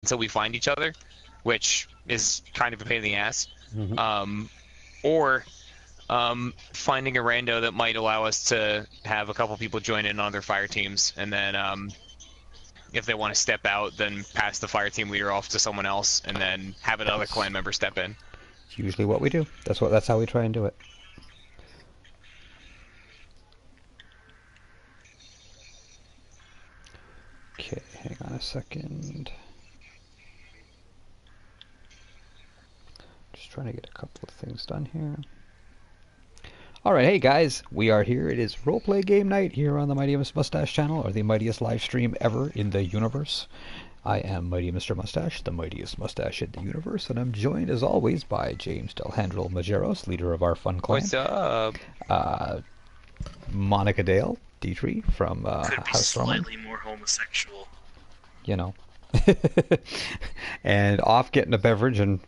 until we find each other, which is kind of a pain in the ass. Mm-hmm. Or finding a rando that might allow us to have a couple people join in on their fire teams, and then if they want to step out, then pass the fire team leader off to someone else, and then have another clan member step in. It's usually what we do. That's how we try and do it. Okay, hang on a second. Just trying to get a couple of things done here. Alright, hey guys, we are here. It is roleplay game night here on the Mightiest Mustache channel, or the mightiest live stream ever in the universe. I am Mighty Mr. Mustache, the mightiest mustache in the universe, and I'm joined as always by James Delhandrel Majeros, leader of our fun clan. What's up? Monica Dale, Dietrich from Could be House slightly more homosexual. You know. And off getting a beverage and,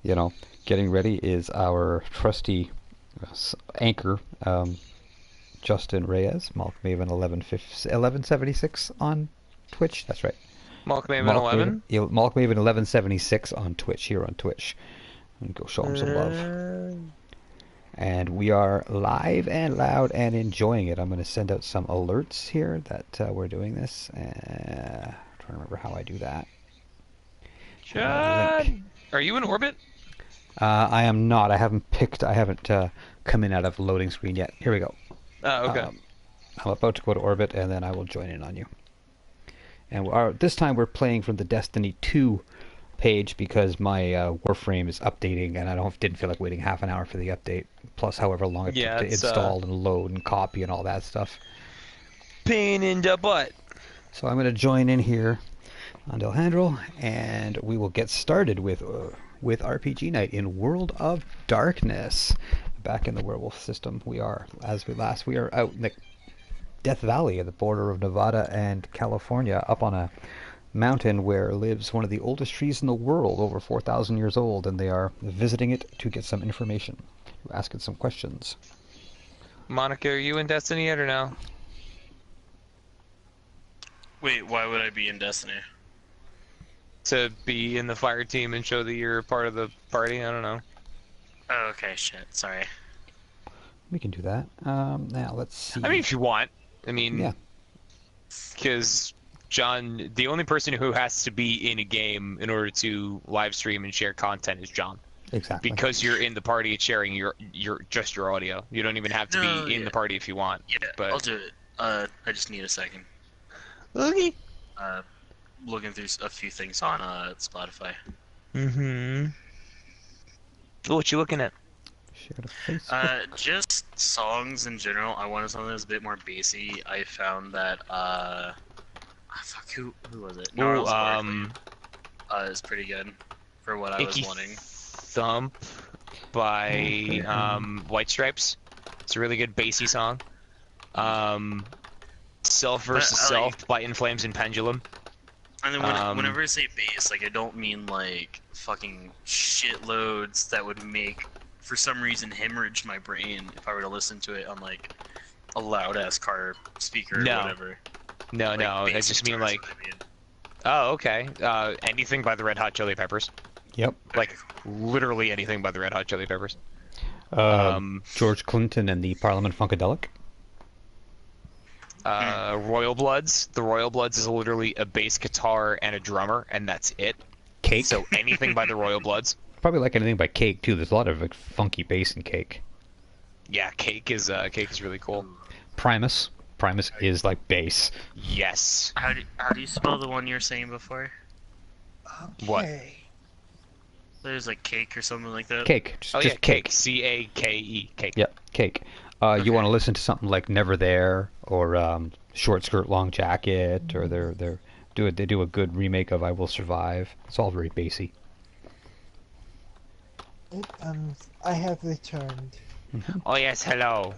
you know, getting ready is our trusty anchor, Justin Reyes, Malkmaven 1176 on Twitch. That's right. Malkmaven 11? Malkmaven 1176 on Twitch, here on Twitch. And go show him some love. And we are live and loud and enjoying it. I'm going to send out some alerts here that we're doing this. I'm trying to remember how I do that. John! Are you in orbit? I am not. I haven't come in out of loading screen yet. Here we go. Oh, okay. I'm about to go to orbit, and then I will join in on you. And this time we're playing from the Destiny 2 page because my Warframe is updating, and I didn't feel like waiting half an hour for the update. Plus, however long it took to install and load and copy and all that stuff. Pain in the butt. So I'm going to join in here on Delhandrel, and we will get started with RPG Night in World of Darkness. Back in the Werewolf system, we are out in the Death Valley at the border of Nevada and California, up on a mountain where lives one of the oldest trees in the world, over 4,000 years old, and they are visiting it to get some information. We're asking some questions. Monica, are you in Destiny yet or no? Wait, why would I be in Destiny? To be in the fire team and show that you're part of the party? I don't know. Oh, okay, shit, sorry. We can do that. Now, let's see. I mean, if you want. I mean, yeah. Because John, the only person who has to be in a game in order to live stream and share content is John. Exactly. Because you're in the party, it's sharing your audio. You don't even have to be in the party if you want. Yeah, but I'll do it. I just need a second. Okay. Looking through a few things on Spotify. Mm-hmm. What you looking at? Just songs in general. I wanted something that's a bit more bassy. I found that fuck, who was it? Ooh, is pretty good for what I was wanting. Thump by White Stripes. It's a really good bassy song. Self vs. Self by In Flames and Pendulum. And then whenever I say bass, like, I don't mean like fucking shitloads that would make, for some reason, hemorrhage my brain if I were to listen to it on like a loud ass car speaker or whatever. No, like, no, I just mean like. Oh, okay. Anything by the Red Hot Chili Peppers. Yep. Like literally anything by the Red Hot Chili Peppers. George Clinton and the Parliament Funkadelic. Royal Bloods. The Royal Bloods is literally a bass guitar and a drummer, and that's it. Cake. So anything by the Royal Bloods. Probably like anything by Cake too. There's a lot of like funky bass in Cake. Yeah, Cake is really cool. Primus. Primus is like bass. Yes. How do you spell the one you were saying before? Okay. What? There's like Cake or something like that. Cake. Just Cake. C-A-K-E. Cake. Yep. Cake. Okay. You want to listen to something like Never There or Short Skirt Long Jacket, or they do a good remake of I Will Survive. It's all very bassy. I have returned. Mm-hmm. Oh yes, hello.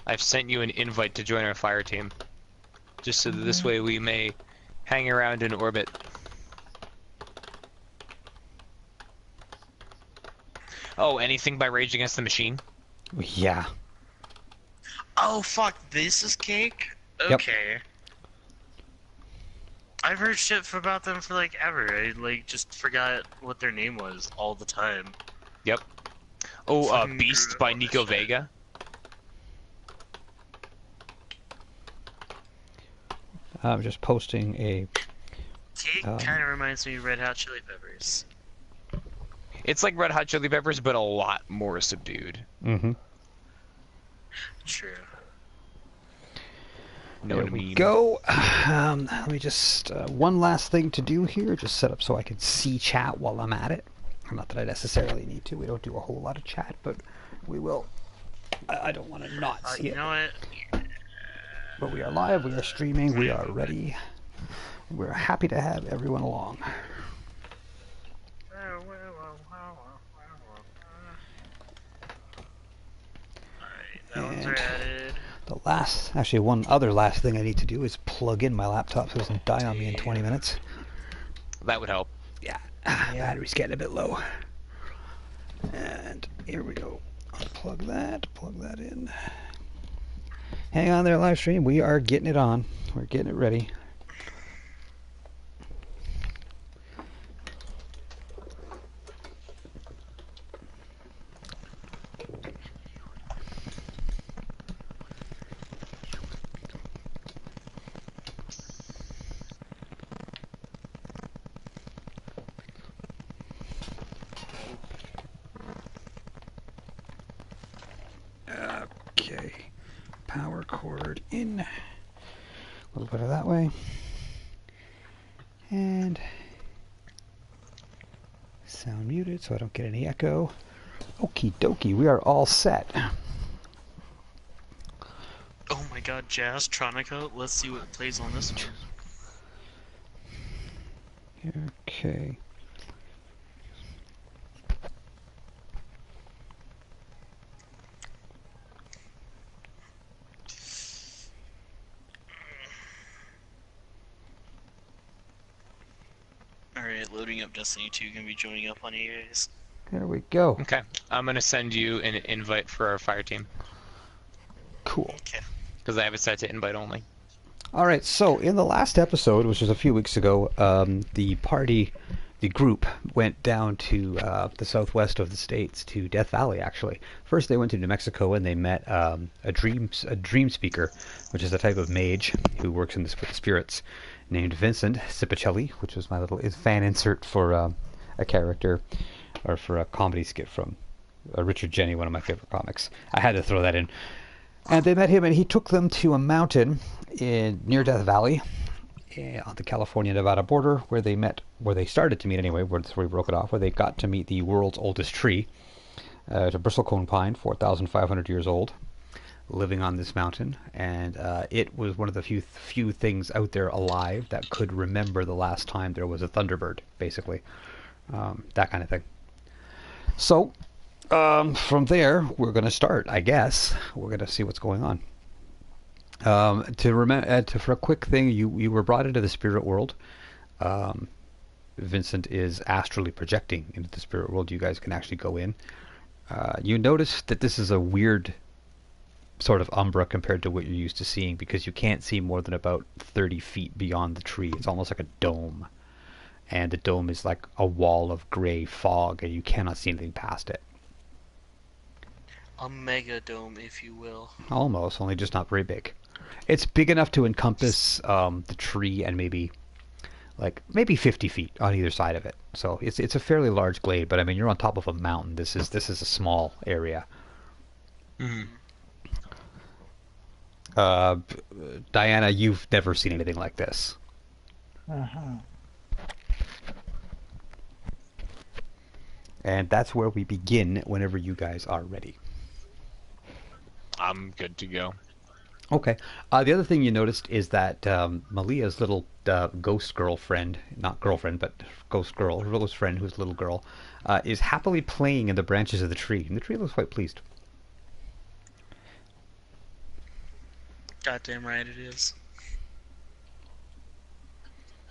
I've sent you an invite to join our fire team, just so that this way we may hang around in orbit. Oh, anything by Rage Against the Machine? Yeah. Oh fuck, this is Cake? Okay. Yep. I've heard shit about them for like ever. I like just forgot what their name was all the time. Yep. Oh, Fucking Beast grew up by on this Nico shit. Vega. I'm just posting a. It kind of reminds me of Red Hot Chili Peppers. It's like Red Hot Chili Peppers, but a lot more subdued. Mm-hmm. True. Know There what I we mean? go. Let me just one last thing to do here. Just set up so I can see chat while I'm at it. Not that I necessarily need to. We don't do a whole lot of chat, but we will. I don't want to not see You it. know what? But we are live. We are streaming. We are ready. We're happy to have everyone along. Alright, that one's added. The last, actually, one other last thing I need to do is plug in my laptop so it doesn't die on me in 20 minutes. That would help. Yeah, battery's getting a bit low. And here we go. Unplug that, plug that in. Hang on there, live stream. We are getting it on. We're getting it ready. Okay, power cord in. A little bit of that way. And sound muted so I don't get any echo. Okie dokie, we are all set. Oh my god, Jazz Tronica. Let's see what plays on this one. Okay. Alright, loading up Destiny 2. Gonna be joining up on you guys. There we go. Okay, I'm gonna send you an invite for our fire team Cool. Okay. because I have it set to invite only. All right, so in the last episode, which was a few weeks ago, the group went down to the southwest of the states, to Death Valley, actually. First, they went to New Mexico and they met a dream speaker, which is a type of mage who works with the spirits, named Vincent Cipicelli, which was my little fan insert for a character, or for a comedy skit from Richard Jenny, one of my favorite comics. I had to throw that in. And they met him, and he took them to a mountain near Death Valley, on the California-Nevada border, where they started to meet anyway, where we broke it off, where they got to meet the world's oldest tree. It's a bristlecone pine, 4,500 years old, living on this mountain, and it was one of the few things out there alive that could remember the last time there was a thunderbird, basically. That kind of thing. So, from there, we're going to start, I guess. We're going to see what's going on. For a quick thing, you were brought into the spirit world. Vincent is astrally projecting into the spirit world. You guys can actually go in. You notice that this is a weird sort of umbra compared to what you're used to seeing, because you can't see more than about 30 feet beyond the tree. It's almost like a dome. And the dome is like a wall of gray fog, and you cannot see anything past it. A mega dome, if you will. Almost, only just not very big. It's big enough to encompass the tree and maybe 50 feet on either side of it. So it's a fairly large glade, but I mean, you're on top of a mountain. This is a small area. Mm-hmm. Diana, you've never seen anything like this. And that's where we begin whenever you guys are ready. I'm good to go. Okay. The other thing you noticed is that Malia's little ghost girlfriend, not girlfriend, but ghost girl, her little friend who's a little girl, is happily playing in the branches of the tree. And the tree looks quite pleased. Goddamn right it is.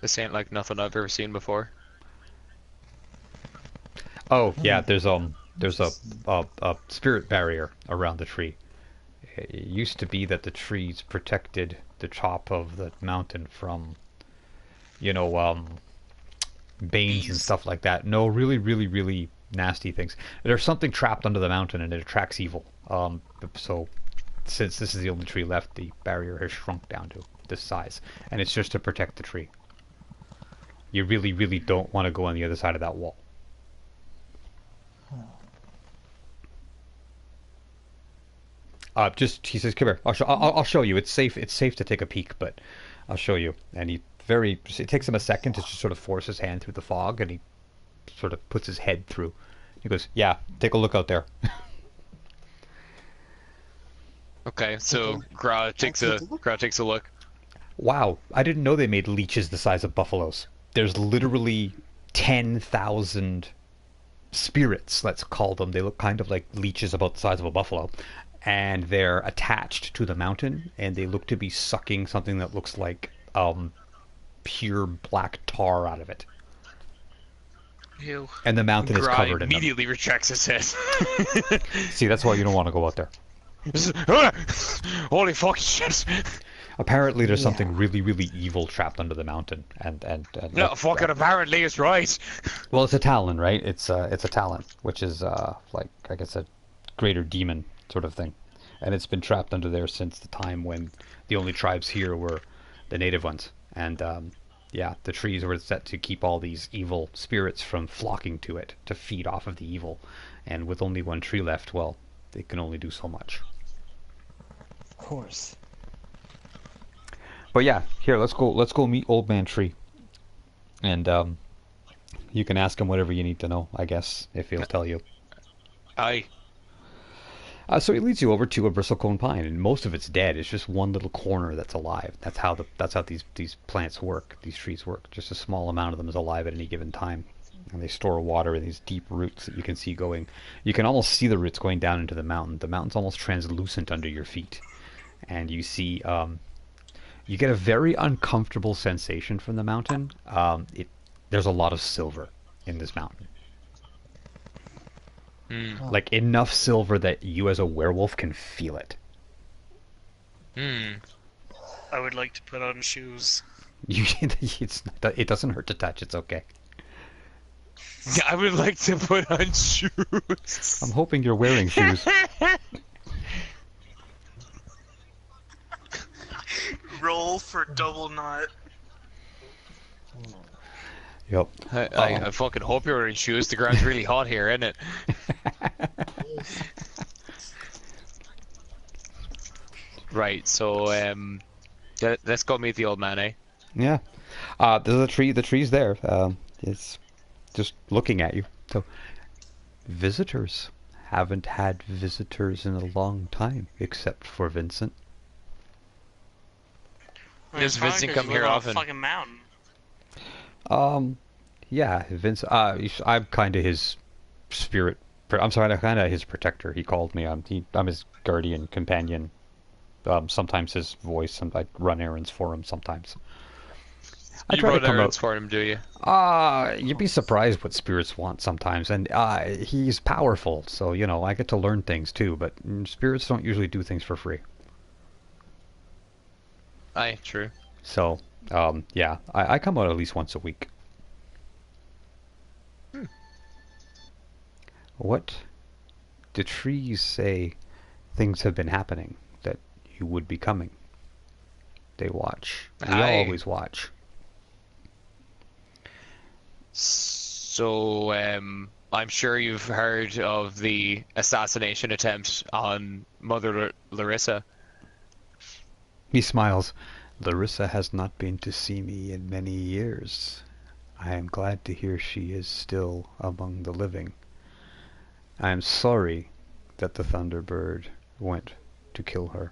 This ain't like nothing I've ever seen before. Oh, yeah, there's a spirit barrier around the tree. It used to be that the trees protected the top of the mountain from you know, banes and Bees. stuff like that. No, really, really, really nasty things. There's something trapped under the mountain, and it attracts evil. So since this is the only tree left, the barrier has shrunk down to this size, and it's just to protect the tree. You really, really don't want to go on the other side of that wall. Just he says, "Come here. I'll show you. It's safe. It's safe to take a peek, but I'll show you." And it takes him a second to just sort of force his hand through the fog, and he sort of puts his head through. He goes, "Yeah, take a look out there." Okay, so Okay. Gra takes I'll a take a look. Gra takes a look. Wow, I didn't know they made leeches the size of buffaloes. There's literally 10,000 spirits, let's call them. They look kind of like leeches about the size of a buffalo. And they're attached to the mountain, and they look to be sucking something that looks like pure black tar out of it. Ew. And the mountain is Gra covered in them. immediately retracts his head. See, that's why you don't want to go out there. Holy fucking shit! Apparently, there's Yeah. something really, really evil trapped under the mountain, and No, fucking apparently it's right. well, it's a talon, right? It's a talon, which is like I guess a greater demon sort of thing, and it's been trapped under there since the time when the only tribes here were the native ones, and yeah, the trees were set to keep all these evil spirits from flocking to it to feed off of the evil, and with only one tree left, well, they can only do so much. Of course. But yeah, here let's go meet Old Man Tree, and you can ask him whatever you need to know, I guess, if he'll tell you. Aye. So he leads you over to a bristlecone pine, and most of it's dead. It's just one little corner that's alive. That's how these plants work. These trees work. Just a small amount of them is alive at any given time, and they store water in these deep roots that you can see going. You can almost see the roots going down into the mountain. The mountain's almost translucent under your feet, and you see. You get a very uncomfortable sensation from the mountain. There's a lot of silver in this mountain. Hmm. Like enough silver that you as a werewolf can feel it. Hmm. I would like to put on shoes. It doesn't hurt to touch. It's okay. I would like to put on shoes. I'm hoping you're wearing shoes. Roll for double knot. Yep. I fucking hope you're wearing shoes. The ground's really hot here, isn't it? Right. So let's go meet the old man, eh? Yeah. There's a tree. The tree's there. It's just looking at you. So, visitors. Haven't had visitors in a long time, except for Vincent. Does It's probably Vincent 'cause come you here live on a often? fucking mountain. Yeah, Vince. I'm kind of his spirit. I'm sorry, I'm kind of his protector. He called me. I'm his guardian companion. Sometimes his voice. I run errands for him. Sometimes. I You try to run come errands out. for him, do you? You'd be surprised what spirits want sometimes, and he's powerful. So I get to learn things too. But spirits don't usually do things for free. Aye, true. So, yeah, I come out at least once a week. What do trees say things have been happening that you would be coming? They watch. We Aye. always watch. So, I'm sure you've heard of the assassination attempt on Mother Larissa. He smiles. Larissa has not been to see me in many years. I am glad to hear she is still among the living. I am sorry that the Thunderbird went to kill her.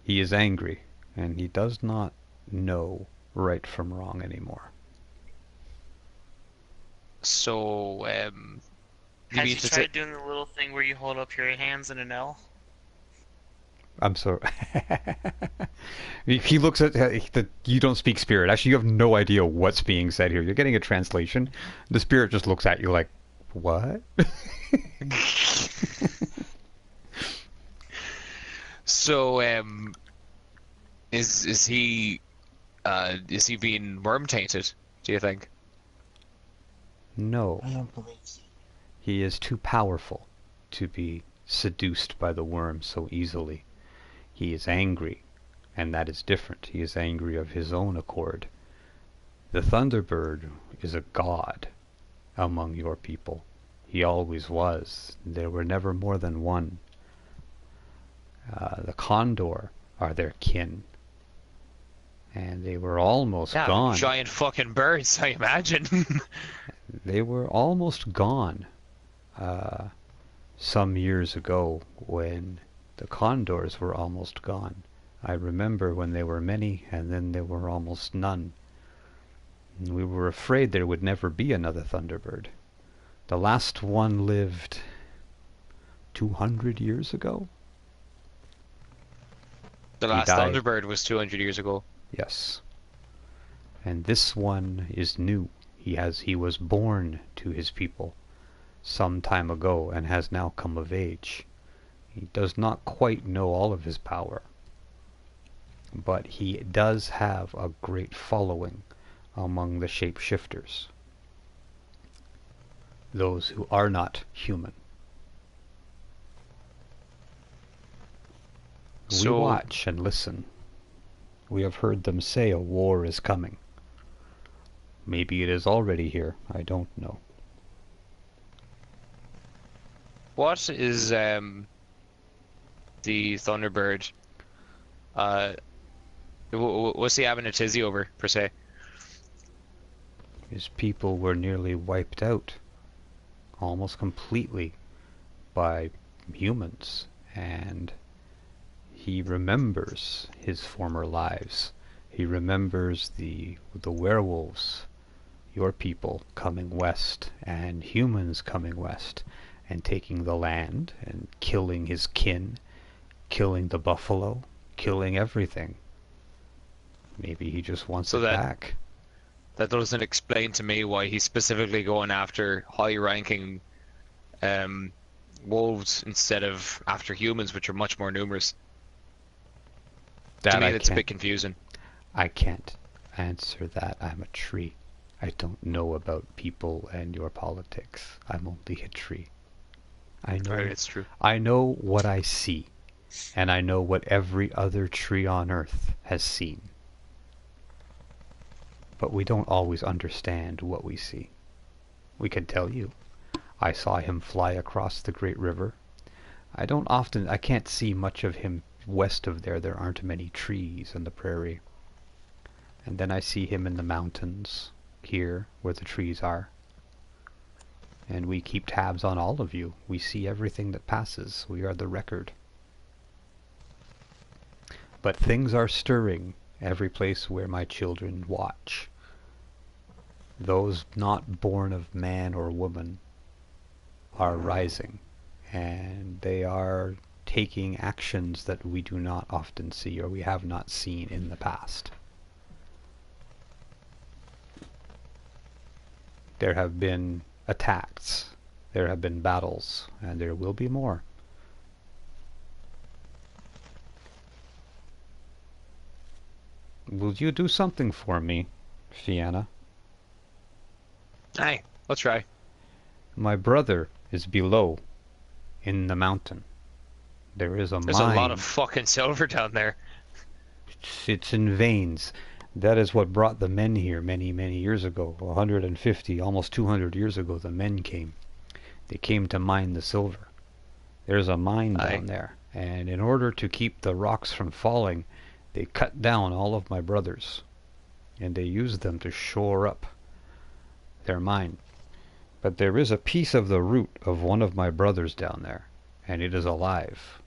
He is angry, and he does not know right from wrong anymore. So, you Have mean you to tried say doing the little thing where you hold up your hands in an L? I'm sorry. He looks at you don't speak spirit. Actually, you have no idea what's being said here. You're getting a translation. The spirit just looks at you like, what? so? Is he Is he being worm tainted, do you think? No, I don't believe so. he is too powerful to be seduced by the worm so easily. He is angry, and that is different. He is angry of his own accord. The Thunderbird is a god among your people. He always was. There were never more than one. The Condor are their kin, and they were almost Yeah, gone. giant fucking birds, I imagine. They were almost gone some years ago when the condors were almost gone. I remember when there were many and then there were almost none. And we were afraid there would never be another Thunderbird. The last one lived 200 years ago? The He last died. Thunderbird was 200 years ago. Yes. And this one is new. He was born to his people some time ago and has now come of age. He does not quite know all of his power, but he does have a great following among the shapeshifters, those who are not human. We So- watch and listen. We have heard them say a war is coming. Maybe it is already here. I don't know. What is the Thunderbird? What's he having a tizzy over, per se? His people were nearly wiped out, almost completely, by humans, and he remembers his former lives. He remembers the werewolves, your people, coming west, and humans coming west, and taking the land, and killing his kin, killing the buffalo, killing everything. Maybe he just wants So it that- back. That doesn't explain to me why he's specifically going after high-ranking wolves instead of after humans, which are much more numerous. To me, that's a bit confusing. I can't answer that. I'm a tree. I don't know about people and your politics. I'm only a tree. I know. Right, it's true. I know what I see, and I know what every other tree on Earth has seen. But we don't always understand what we see. We can tell you. I saw him fly across the great river. I can't see much of him west of there. There aren't many trees in the prairie. And then I see him in the mountains, here, where the trees are. And we keep tabs on all of you. We see everything that passes. We are the record. But things are stirring every place where my children watch. Those not born of man or woman are rising, and they are taking actions that we do not often see or we have not seen in the past. There have been attacks, there have been battles, and there will be more. Will you do something for me, Fianna? Aye, let's try. My brother is below, in the mountain. There is a There's mine. a lot of fucking silver down there. It's in veins. That is what brought the men here many, many years ago. 150, almost 200 years ago, the men came. They came to mine the silver. There's a mine Aye. down there, and in order to keep the rocks from falling, they cut down all of my brothers, and they used them to shore up their mine. But there is a piece of the root of one of my brothers down there, and it is alive.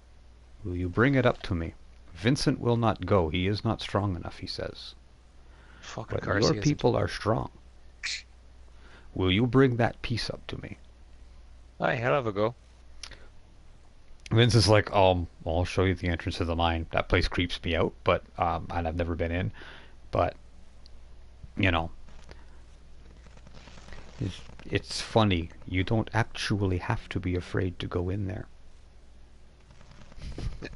Will you bring it up to me? Vincent will not go. He is not strong enough, he says. Fucking But course your he isn't. people are strong. Will you bring that piece up to me? Aye, I'll have a go. Vince is like, I'll show you the entrance to the mine. That place creeps me out, but and I've never been in. But you know, it's funny. You don't actually have to be afraid to go in there.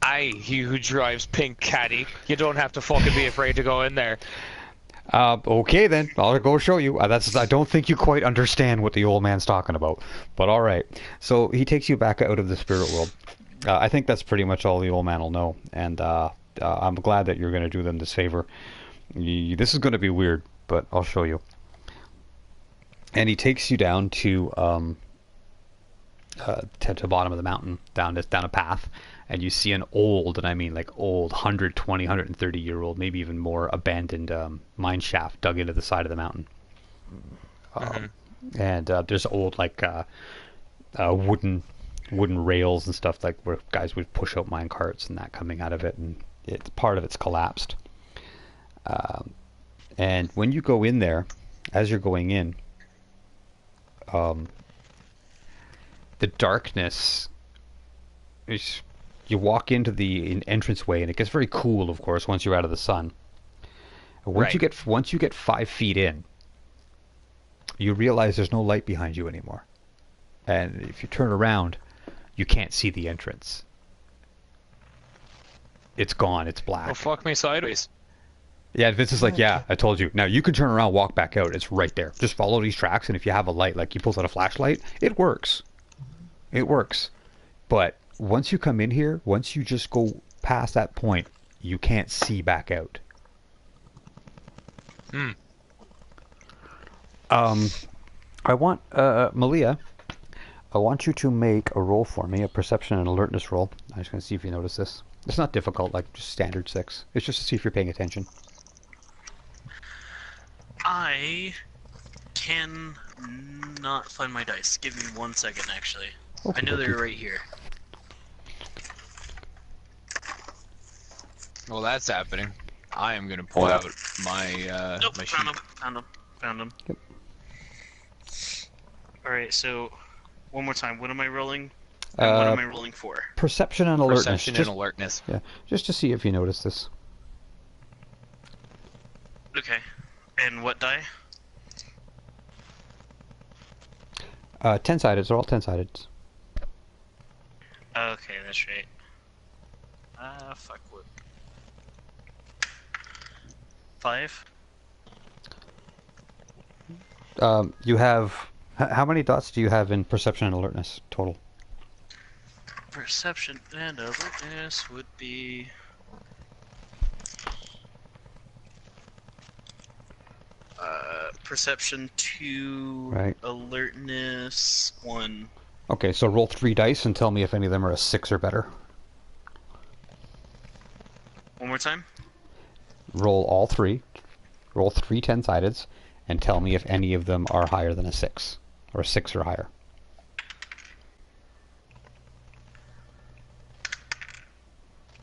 Aye, he who drives pink caddy. You don't have to fucking be afraid to go in there. Okay then, I'll go show you. I don't think you quite understand what the old man's talking about, but all right. So he takes you back out of the spirit world. I think that's pretty much all the old man will know, and I'm glad that you're going to do them this favor. This is going to be weird, but I'll show you. And he takes you down to the bottom of the mountain, down a path, and you see an old, and I mean like old, 120, 130-year-old, maybe even more, abandoned mine shaft dug into the side of the mountain. And there's old like wooden rails and stuff, like where guys would push out mine carts and that coming out of it, and part of it's collapsed. And when you go in there, as you're going in, the darkness is. You walk into the entranceway, and it gets very cool, of course, once you're out of the sun. Once you get 5 feet in, you realize there's no light behind you anymore. And if you turn around, you can't see the entrance. It's gone. It's black. Oh, fuck me sideways. Yeah, Vince is like, yeah, I told you. Now you can turn around, walk back out. It's right there. Just follow these tracks, and if you have a light, like you pull out a flashlight, it works. It works. But once you come in here, once you just go past that point, you can't see back out. I want, Malia, I want you to make a roll for me, a perception and alertness roll. I'm just going to see if you notice this. It's not difficult, like just standard 6. It's just to see if you're paying attention. I can not find my dice. Give me 1 second, actually. Okay, I know they're right here. Well, that's happening. I am gonna pull out my Nope, my found sheet. them. Found them. Yep. Alright, so one more time. What am I rolling? And what am I rolling for? Perception and alertness. Perception and alertness. Yeah, just to see if you notice this. Okay. And what die? 10-sided. They're all 10-sided. Okay, that's right. Fuck what? 5? You have... How many dots do you have in perception and alertness total? Perception and alertness would be... perception 2, Right. alertness 1. Okay, so roll 3 dice and tell me if any of them are a 6 or better. One more time? Roll all 3. Roll 3 10-sideds and tell me if any of them are higher than a 6. Or a 6 or higher.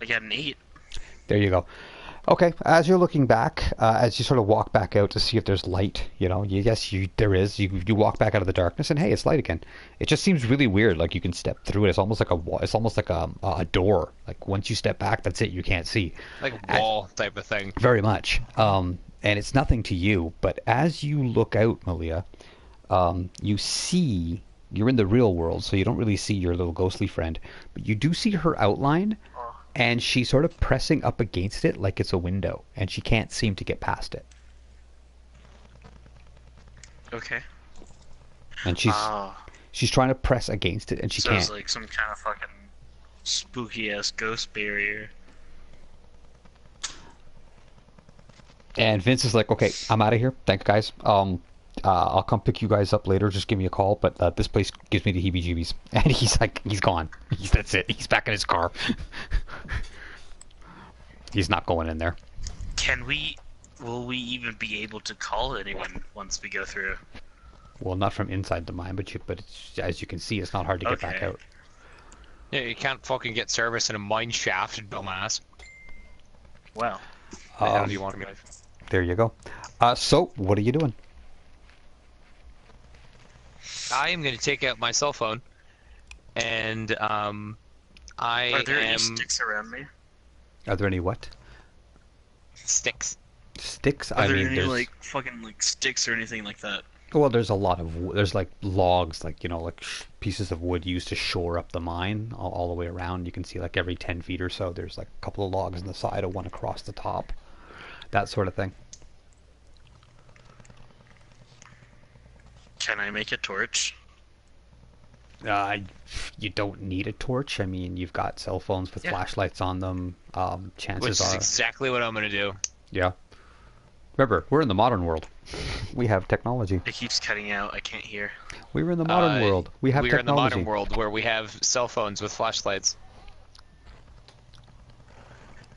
I got an 8. There you go. Okay, as you're looking back, as you sort of walk back out to see if there's light, you know, there is. You walk back out of the darkness, and hey, it's light again. It just seems really weird, like you can step through it. It's almost like a door. Like once you step back, that's it. You can't see. Like a wall type of thing. Very much. And it's nothing to you, but as you look out, Malia, you see. You're in the real world, so you don't really see your little ghostly friend, but you do see her outline. And she's sort of pressing up against it like it's a window, and she can't seem to get past it. Okay. And she's trying to press against it, and she so can't. It's like some kind of fucking spooky ass ghost barrier. And Vince is like, "Okay, I'm out of here. Thanks, guys. I'll come pick you guys up later. Just give me a call. But this place gives me the heebie-jeebies." And he's like, he's gone. That's it. He's back in his car. He's not going in there. Will we even be able to call anyone once we go through? Well, not from inside the mine, but it's, as you can see, it's not hard to get back out. Yeah, you can't fucking get service in a mine shaft, dumbass. Wow. How do you want to go? There you go. So, what are you doing? I am going to take out my cell phone, and Are there any sticks around me? Are there any what? Sticks. Sticks? Are there mean, any there's... like fucking like sticks or anything like that? Well, there's a lot of there's like logs, like like pieces of wood used to shore up the mine all the way around. You can see like every 10 feet or so, there's like a couple of logs on the side, or one across the top, that sort of thing. Can I make a torch? You don't need a torch. I mean, you've got cell phones with flashlights on them. Chances Which is are... exactly what I'm gonna do. Yeah. Remember, we're in the modern world. We have technology. It keeps cutting out. I can't hear. We were in the modern world. We have technology. We're in the modern world where we have cell phones with flashlights.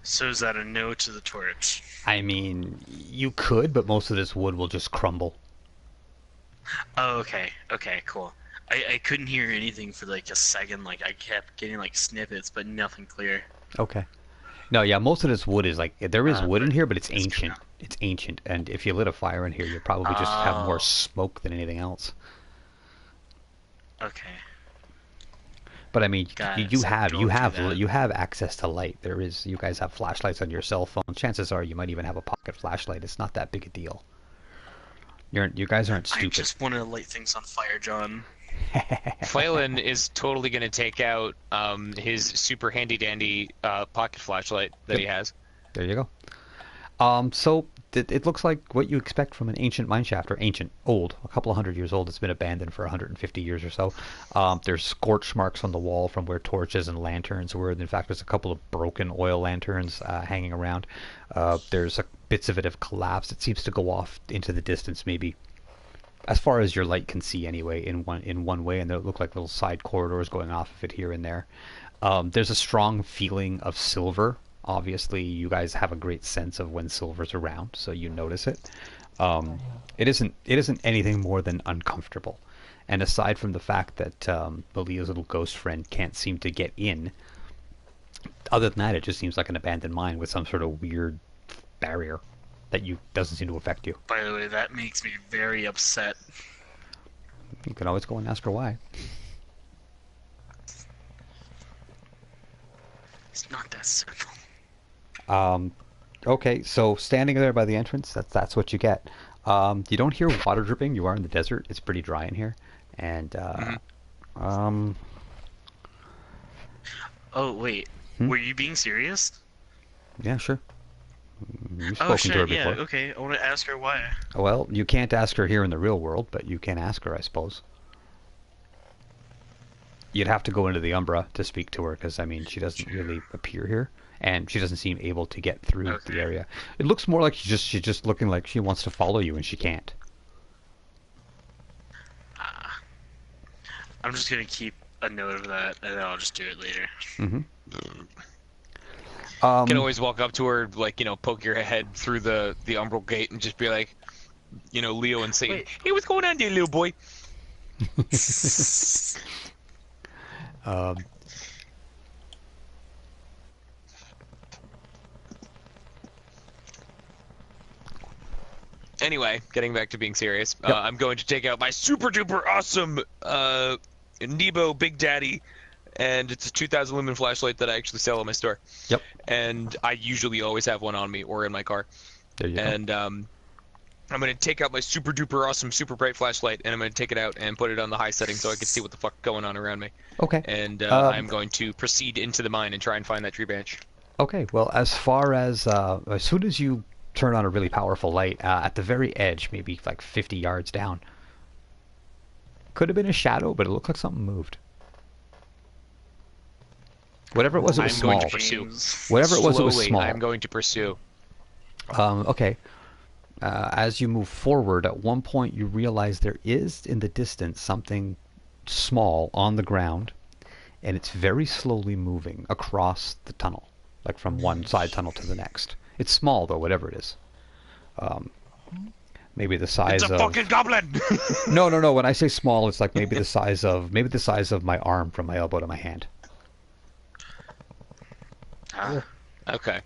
So is that a no to the torch? I mean, you could, but most of this wood will just crumble. Oh, okay. Okay, cool. I couldn't hear anything for like a second. Like I kept getting like snippets, but nothing clear. Okay. No, yeah, most of this wood is like, there is wood in here, but it's that's ancient. true. It's ancient, and if you lit a fire in here, you'll probably just have more smoke than anything else. Okay. But I mean, Got you it. have Don't do that. you have access to light. You guys have flashlights on your cell phone. Chances are you might even have a pocket flashlight. It's not that big a deal. You guys aren't I stupid. just want to light things on fire, John. Phelan is totally going to take out his super handy dandy pocket flashlight that he has. There you go. So it looks like what you expect from an ancient mine shaft, or ancient, old, a couple of 100 years old. It's been abandoned for 150 years or so. There's scorch marks on the wall from where torches and lanterns were. In fact, there's a couple of broken oil lanterns hanging around. There's bits of it have collapsed. It seems to go off into the distance, maybe as far as your light can see anyway, in one way, and there look like little side corridors going off of it here and there. There's a strong feeling of silver. Obviously, you guys have a great sense of when silver's around, so you notice it. It isn't anything more than uncomfortable. And aside from the fact that Malia's little ghost friend can't seem to get in, other than that, it just seems like an abandoned mine with some sort of weird barrier that doesn't seem to affect you. By the way, that makes me very upset. You can always go and ask her why. It's not that simple. Okay, so standing there by the entrance, that's what you get. You don't hear water dripping. You are in the desert. It's pretty dry in here. And, Oh, wait. Were you being serious? yeah, sure. You've Oh, spoken to her shit, yeah, before. okay. I want to ask her why. Well, you can't ask her here in the real world, but you can ask her, I suppose. You'd have to go into the Umbra to speak to her, because, I mean, she doesn't really appear here, and she doesn't seem able to get through the area. It looks more like she's just looking like she wants to follow you, and she can't. I'm just gonna keep a note of that, and then I'll just do it later. Mm-hmm. You can always walk up to her, like, poke your head through the umbral gate and just be like, Leo and say, "Hey, what's going on there, little boy?" Anyway, getting back to being serious, Yep. I'm going to take out my super duper awesome Nebo Big Daddy, and it's a 2,000 lumen flashlight that I actually sell at my store. Yep. And I usually always have one on me or in my car. There you go. And I'm going to take out my super duper awesome super bright flashlight, and I'm going to take it out and put it on the high setting so I can see what the fuck going on around me. Okay. And I'm going to proceed into the mine and try and find that tree branch. Okay, well, as far as soon as you turn on a really powerful light, at the very edge, maybe like 50 yards down, could have been a shadow, but it looked like something moved. Whatever it was, it was I'm small. going to pursue. Whatever it was, it was Slowly, small. I'm going to pursue. Okay. As you move forward, at one point you realize there is in the distance something small on the ground, and it's very slowly moving across the tunnel, like from one side tunnel to the next. It's small though, whatever it is. Maybe the size It's a of... fucking goblin! No. When I say small, it's like maybe the size of my arm from my elbow to my hand. Okay.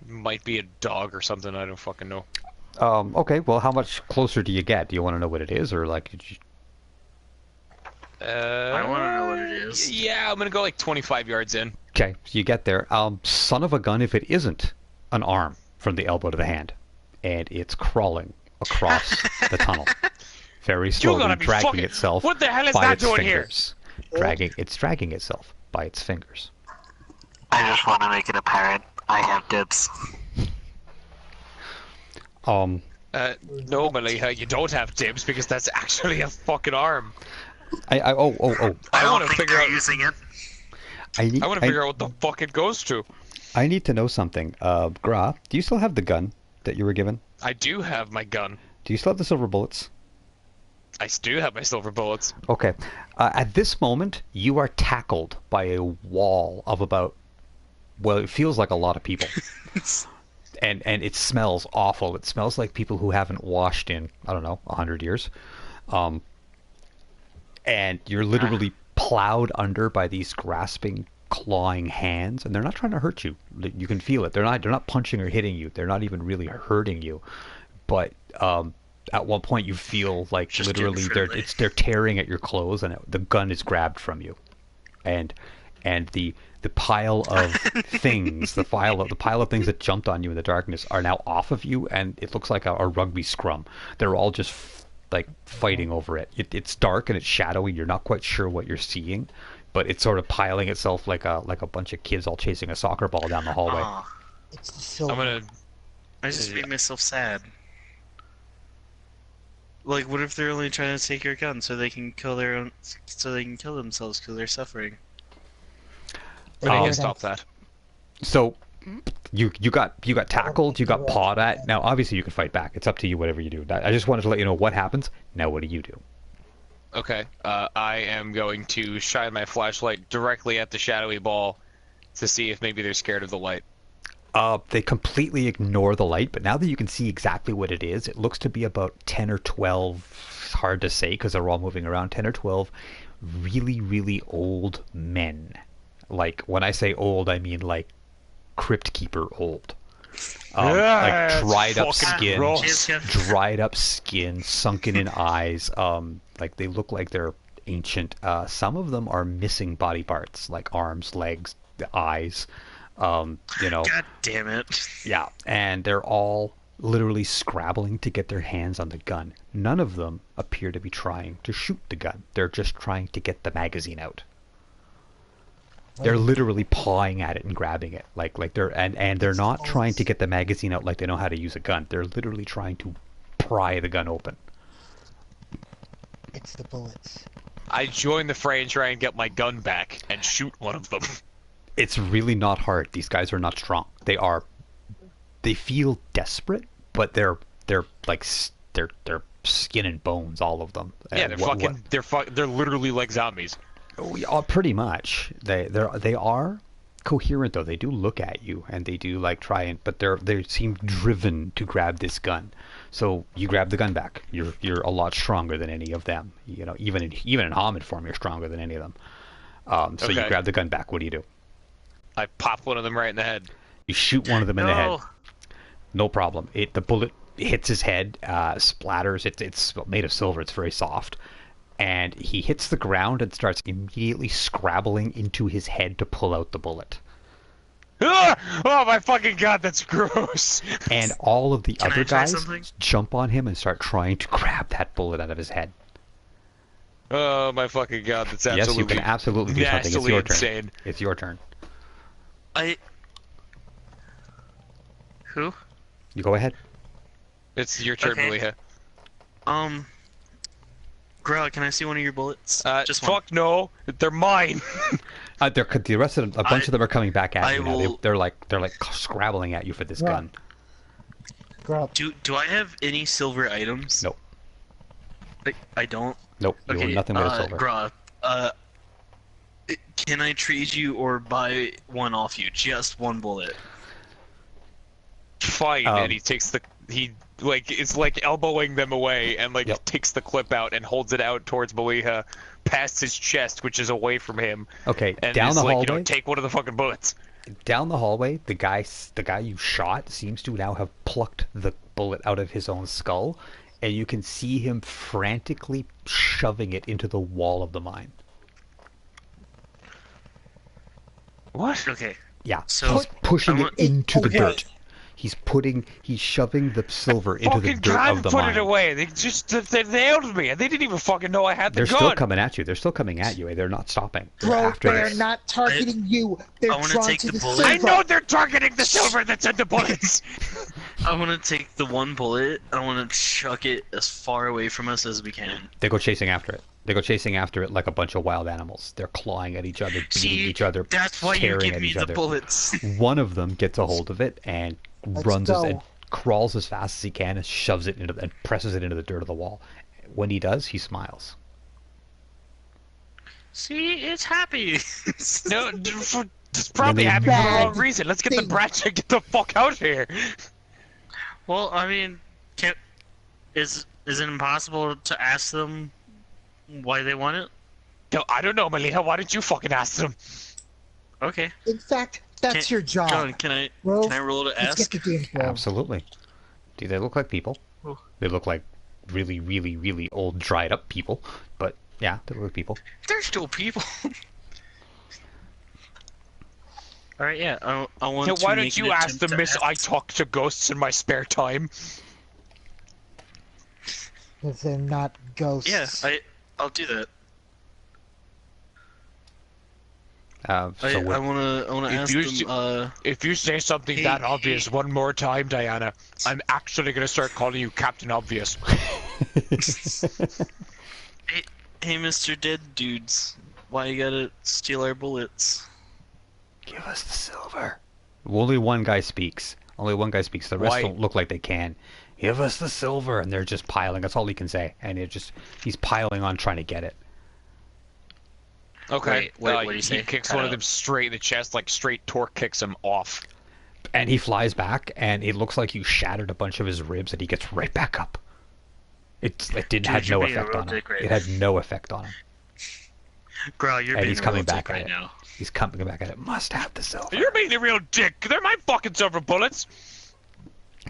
Might be a dog or something, I don't fucking know. Okay, well, how much closer do you get? Do you want to know what it is, or like... I want to know what it is. Yeah, I'm gonna go like 25 yards in. Okay, so you get there. Son of a gun if it isn't an arm from the elbow to the hand. And it's crawling across the tunnel. Very slowly, gotta be dragging fucking- itself What the hell is by that its doing here? fingers. It's dragging itself by its fingers. I just want to make it apparent I have dibs. No, Maliha, you don't have dibs because that's actually a fucking arm. I want to figure out using it. I want to figure out what the fuck it goes to. I need to know something. Gra, do you still have the gun that you were given? I do have my gun. Do you still have the silver bullets? I do have my silver bullets. Okay. At this moment, you are tackled by a wall of about, well, it feels like a lot of people. and it smells awful. It smells like people who haven't washed in, I don't know, 100 years. And you're literally plowed under by these grasping, clawing hands, and they're not trying to hurt you. You can feel it. They're not punching or hitting you. They're not even really hurting you. But at one point you feel like just literally they're tearing at your clothes, and the gun is grabbed from you, and the pile of things, the pile of things that jumped on you in the darkness are now off of you, and it looks like a rugby scrum. They're all just like fighting over it. It's dark and it's shadowy. You're not quite sure what you're seeing, but it's sort of piling itself like a bunch of kids all chasing a soccer ball down the hallway. It's the silver. I just made myself sad. Like, what if they're only trying to take your gun so they can kill themselves because they're suffering? But I can stop that. So you got tackled, you got pawed at. Now obviously you can fight back. It's up to you, whatever you do. I just wanted to let you know what happens. Now what do you do? Okay. I am going to shine my flashlight directly at the shadowy ball to see if maybe they're scared of the light. They completely ignore the light, but now that you can see exactly what it is, it looks to be about 10 or 12, it's hard to say because they're all moving around, 10 or 12 really, really old men. Like, when I say old, I mean like Crypt Keeper old. Like dried up skin, sunken in eyes. Like they look like they're ancient. Some of them are missing body parts, like arms, legs, the eyes. God damn it. Yeah, and they're all literally scrabbling to get their hands on the gun. None of them appear to be trying to shoot the gun. They're just trying to get the magazine out. They're literally pawing at it and grabbing it, like they're not trying to get the magazine out like they know how to use a gun. They're literally trying to pry the gun open. It's the bullets. I join the fray and try and get my gun back and shoot one of them. It's really not hard. These guys are not strong. They feel desperate, but they're skin and bones, all of them. Yeah, they're literally like zombies. Pretty much. They are coherent though. They do look at you and they do like try and, but they seem driven to grab this gun. So you grab the gun back. You're a lot stronger than any of them. You know, even in Hamid form, you're stronger than any of them. So you grab the gun back. What do you do? I pop one of them right in the head. You shoot one of them in the head. No problem. The bullet hits his head, splatters. It's made of silver. It's very soft. And he hits the ground and starts immediately scrabbling into his head to pull out the bullet. Oh my fucking god, that's gross. And all of the other guys jump on him and start trying to grab that bullet out of his head. Oh my fucking god, that's absolutely yes, you can absolutely do something. It's your insane. Turn. It's your turn. Who? You go ahead. It's your turn, Maliha. Growler, can I see one of your bullets? Just fuck one. No, they're mine. The rest of them, a bunch of them are coming back at you now. They're like scrabbling at you for this gun. Do I have any silver items? Nope. I don't. Nope. You have nothing but silver. Gra, can I trade you or buy one off you? Just one bullet. Fine. And he takes it's like elbowing them away and takes the clip out and holds it out towards Maliha past his chest, which is away from him. Okay, and down the hallway. Take one of the fucking bullets. Down the hallway, the guy you shot seems to now have plucked the bullet out of his own skull, and you can see him frantically shoving it into the wall of the mine. What? Okay. Yeah, so he's pushing it into the dirt. He's shoving the silver into the Fucking dirt can't of the put mine. it away. They nailed me, and they didn't even fucking know I had the They're gun. still coming at you. They're still coming at you. They're not stopping. They're Bro, after they're this. not targeting you. They're I wanna drawn take to the the bullet. I silver. know they're targeting the silver that's in the bullets. I want to take the one bullet. I want to chuck it as far away from us as we can. They go chasing after it. They go chasing after it like a bunch of wild animals. They're clawing at each other, beating See, each other, that's why you tearing give at me each the other. bullets. One of them gets a hold of it and Let's go. and crawls as fast as he can and shoves it and presses it into the dirt of the wall. When he does, he smiles. See, it's happy. No, it's probably Really happy for the wrong bad reason. Let's get the thing. branch and get the fuck out of here. Well, I mean, is it impossible to ask them why they want it? No, I don't know, Melina. Why didn't you fucking ask them? Okay. In fact, that's your job. John, can I roll to Let's ask? get the info. Absolutely. Do they look like people? Oh. They look like really, really, really old, dried up people. But yeah, they look like people. They're still people. All right, yeah. I want Yeah, to why make don't an you ask attempt them, to Miss? ask- I talk to ghosts in my spare time. Because they're not ghosts. Yeah, I'll do that. So I we're- wanna If ask you them. If you say something that obvious one more time, Diana, I'm actually gonna start calling you Captain Obvious. Hey, Mr. Dead Dudes, why you gotta steal our bullets? Give us the silver. Only one guy speaks. Only one guy speaks. The rest Why? don't look like they can. Give us the silver, and they're just piling. That's all he can say, and he's piling on trying to get it. Okay. Wait, what do you he say? kicks Cut one out. of them straight in the chest, like straight torque kicks him off. And he flies back, and it looks like you shattered a bunch of his ribs, and he gets right back up. It didn't have you're no being a effect real on him. dick right It had no effect on him. Growl, you're And being he's a coming real back dick at right it. now. He's coming back at it. Must have the silver. You're being a real dick. They're my fucking silver bullets.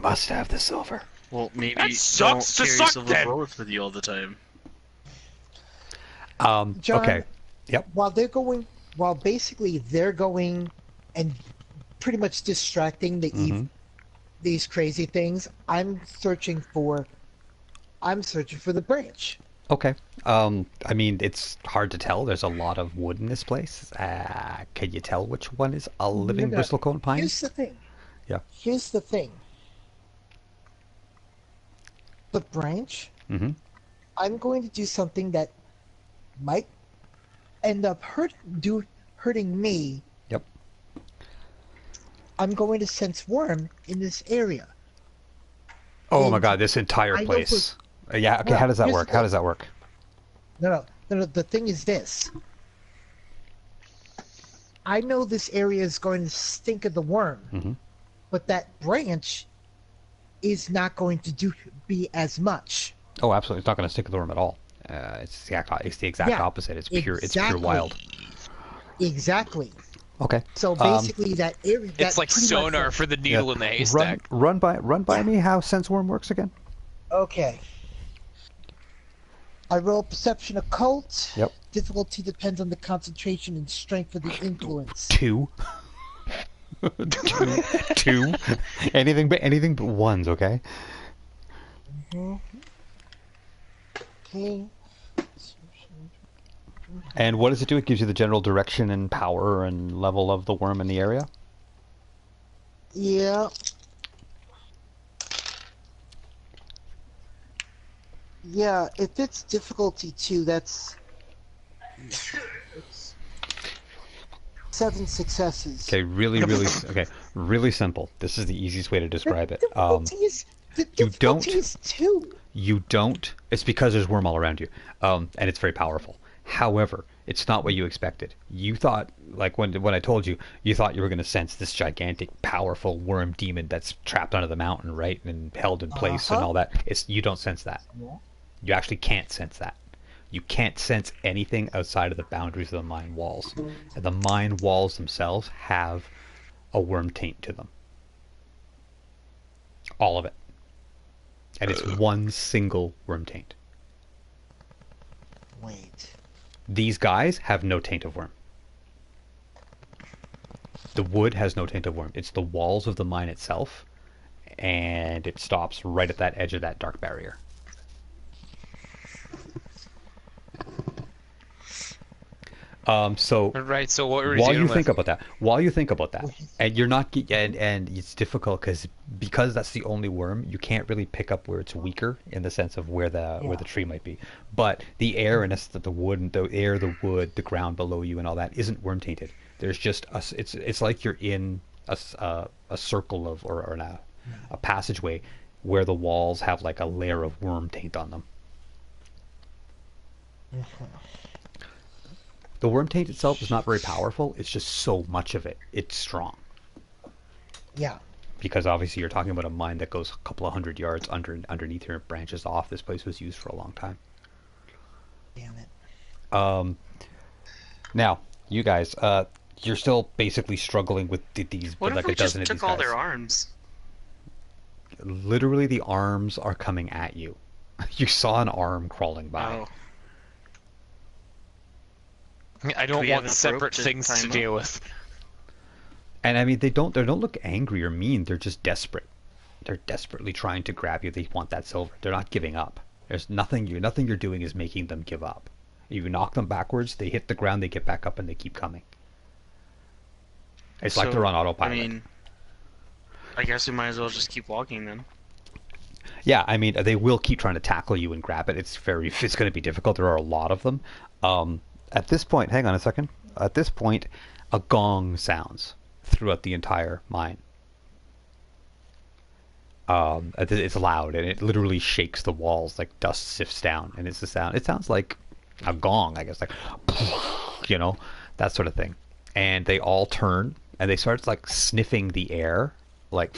Must have the silver. Well, maybe That sucks to don't carry suck, silver then. bullets with you all the time. John, Okay. Yep. While basically they're going and pretty much distracting these crazy things, I'm searching for the branch. Okay. I mean, it's hard to tell. There's a lot of wood in this place. Can you tell which one is a living No, no. bristlecone pine? Here's the thing. Yeah. Here's the thing. The branch, Mm-hmm. I'm going to do something that might end up hurting me. Yep. I'm going to sense worm in this area. Oh my And God, this entire I know place. Yeah, okay, No, how does that here's work? the How thing. does that work? No. The thing is this. I know this area is going to stink of the worm, Mhm. but that branch is not going to be as much. Oh, absolutely. It's not going to stick to the worm at all. It's the exact Yeah, opposite. It's pure exactly. wild. Exactly. Okay. So basically, that area. It's like pretty much- sonar for the needle in the haystack. Run by me how sense worm works again. Okay. I roll perception occult. Yep. Difficulty depends on the concentration and strength of the influence. 2. 2. Anything but ones, okay? Okay. And what does it do? It gives you the general direction and power and level of the worm in the area. Yeah. Yeah, if it's difficulty 2, that's it's 7 successes. Okay, really simple. This is the easiest way to describe it. The you don't- difficulty is 2. You don't. It's because there's worm all around you, and it's very powerful. However, it's not what you expected. You thought, like when I told you, you thought you were going to sense this gigantic, powerful worm demon that's trapped under the mountain, right, and held in place and all that. You don't sense that. Yeah. You actually can't sense that. You can't sense anything outside of the boundaries of the mine walls. And the mine walls themselves have a worm taint to them. All of it. And it's one single worm taint. Wait. These guys have no taint of worm. The wood has no taint of worm. It's the walls of the mine itself and it stops right at that edge of that dark barrier. So Right. So what were we while dealing you with? think about that, and you're not, and it's difficult because that's the only worm. You can't really pick up where it's weaker in the sense of where Yeah. the tree might be. But the air and the wood, the wood, the ground below you, and all that isn't worm tainted. There's just it's like you're in a circle of or a passageway where the walls have like a layer of worm taint on them. The worm taint itself is not very powerful. It's just so much of it. It's strong. Yeah. Because obviously you're talking about a mine that goes a couple of 100 yards underneath here and branches off. This place was used for a long time. Damn it. Now, you guys, you're still basically struggling with these, What if like we a just dozen of these took all guys. their arms? Literally, the arms are coming at you. You saw an arm crawling by. Oh. I don't we have want enough separate rope to things tie to 'em deal with. And I mean, they don't look angry or mean. They're just desperate. They're desperately trying to grab you. They want that silver. They're not giving up. There's nothing you're doing is making them give up. You knock them backwards, they hit the ground, they get back up, and they keep coming. It's like they're on autopilot. I mean, I guess we might as well just keep walking then. Yeah, I mean, they will keep trying to tackle you and grab it. It's going to be difficult. There are a lot of them. At this point, hang on a second. At this point, a gong sounds throughout the entire mine. It's loud and it literally shakes the walls like dust sifts down, and it's the sound. It sounds like a gong, I guess, like that sort of thing. And they all turn and they start like sniffing the air, like,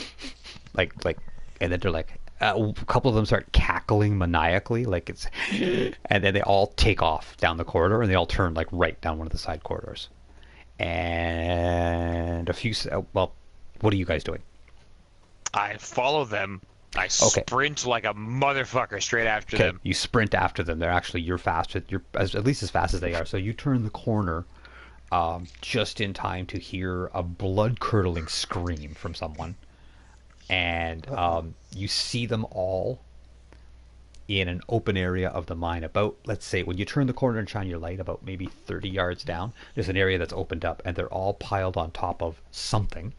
and then they're like, a couple of them start cackling maniacally, like it's, and then they all take off down the corridor and they all turn like right down one of the side corridors. And well, what are you guys doing? I follow them. I sprint like a motherfucker straight after them. You sprint after them. They're actually you're fast. You're at least as fast as they are. So you turn the corner just in time to hear a blood-curdling scream from someone, and you see them all in an open area of the mine. About, let's say, when you turn the corner and shine your light, about maybe 30 yards down, there's an area that's opened up, and they're all piled on top of something.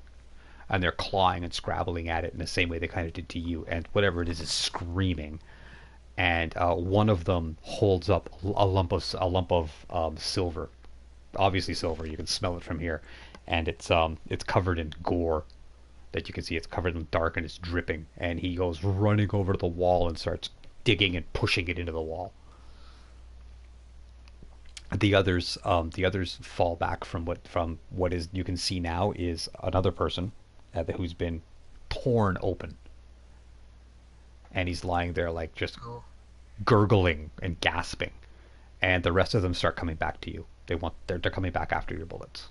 And they're clawing and scrabbling at it in the same way they kind of did to you, and whatever it is screaming. And one of them holds up a lump of silver, obviously silver. You can smell it from here, and it's covered in gore. That you can see it's covered in dark and it's dripping. And he goes running over to the wall and starts digging and pushing it into the wall. The others fall back from what is you can see now is another person who's been torn open, and he's lying there like just gurgling and gasping, and the rest of them start coming back to you. They're coming back after your bullets.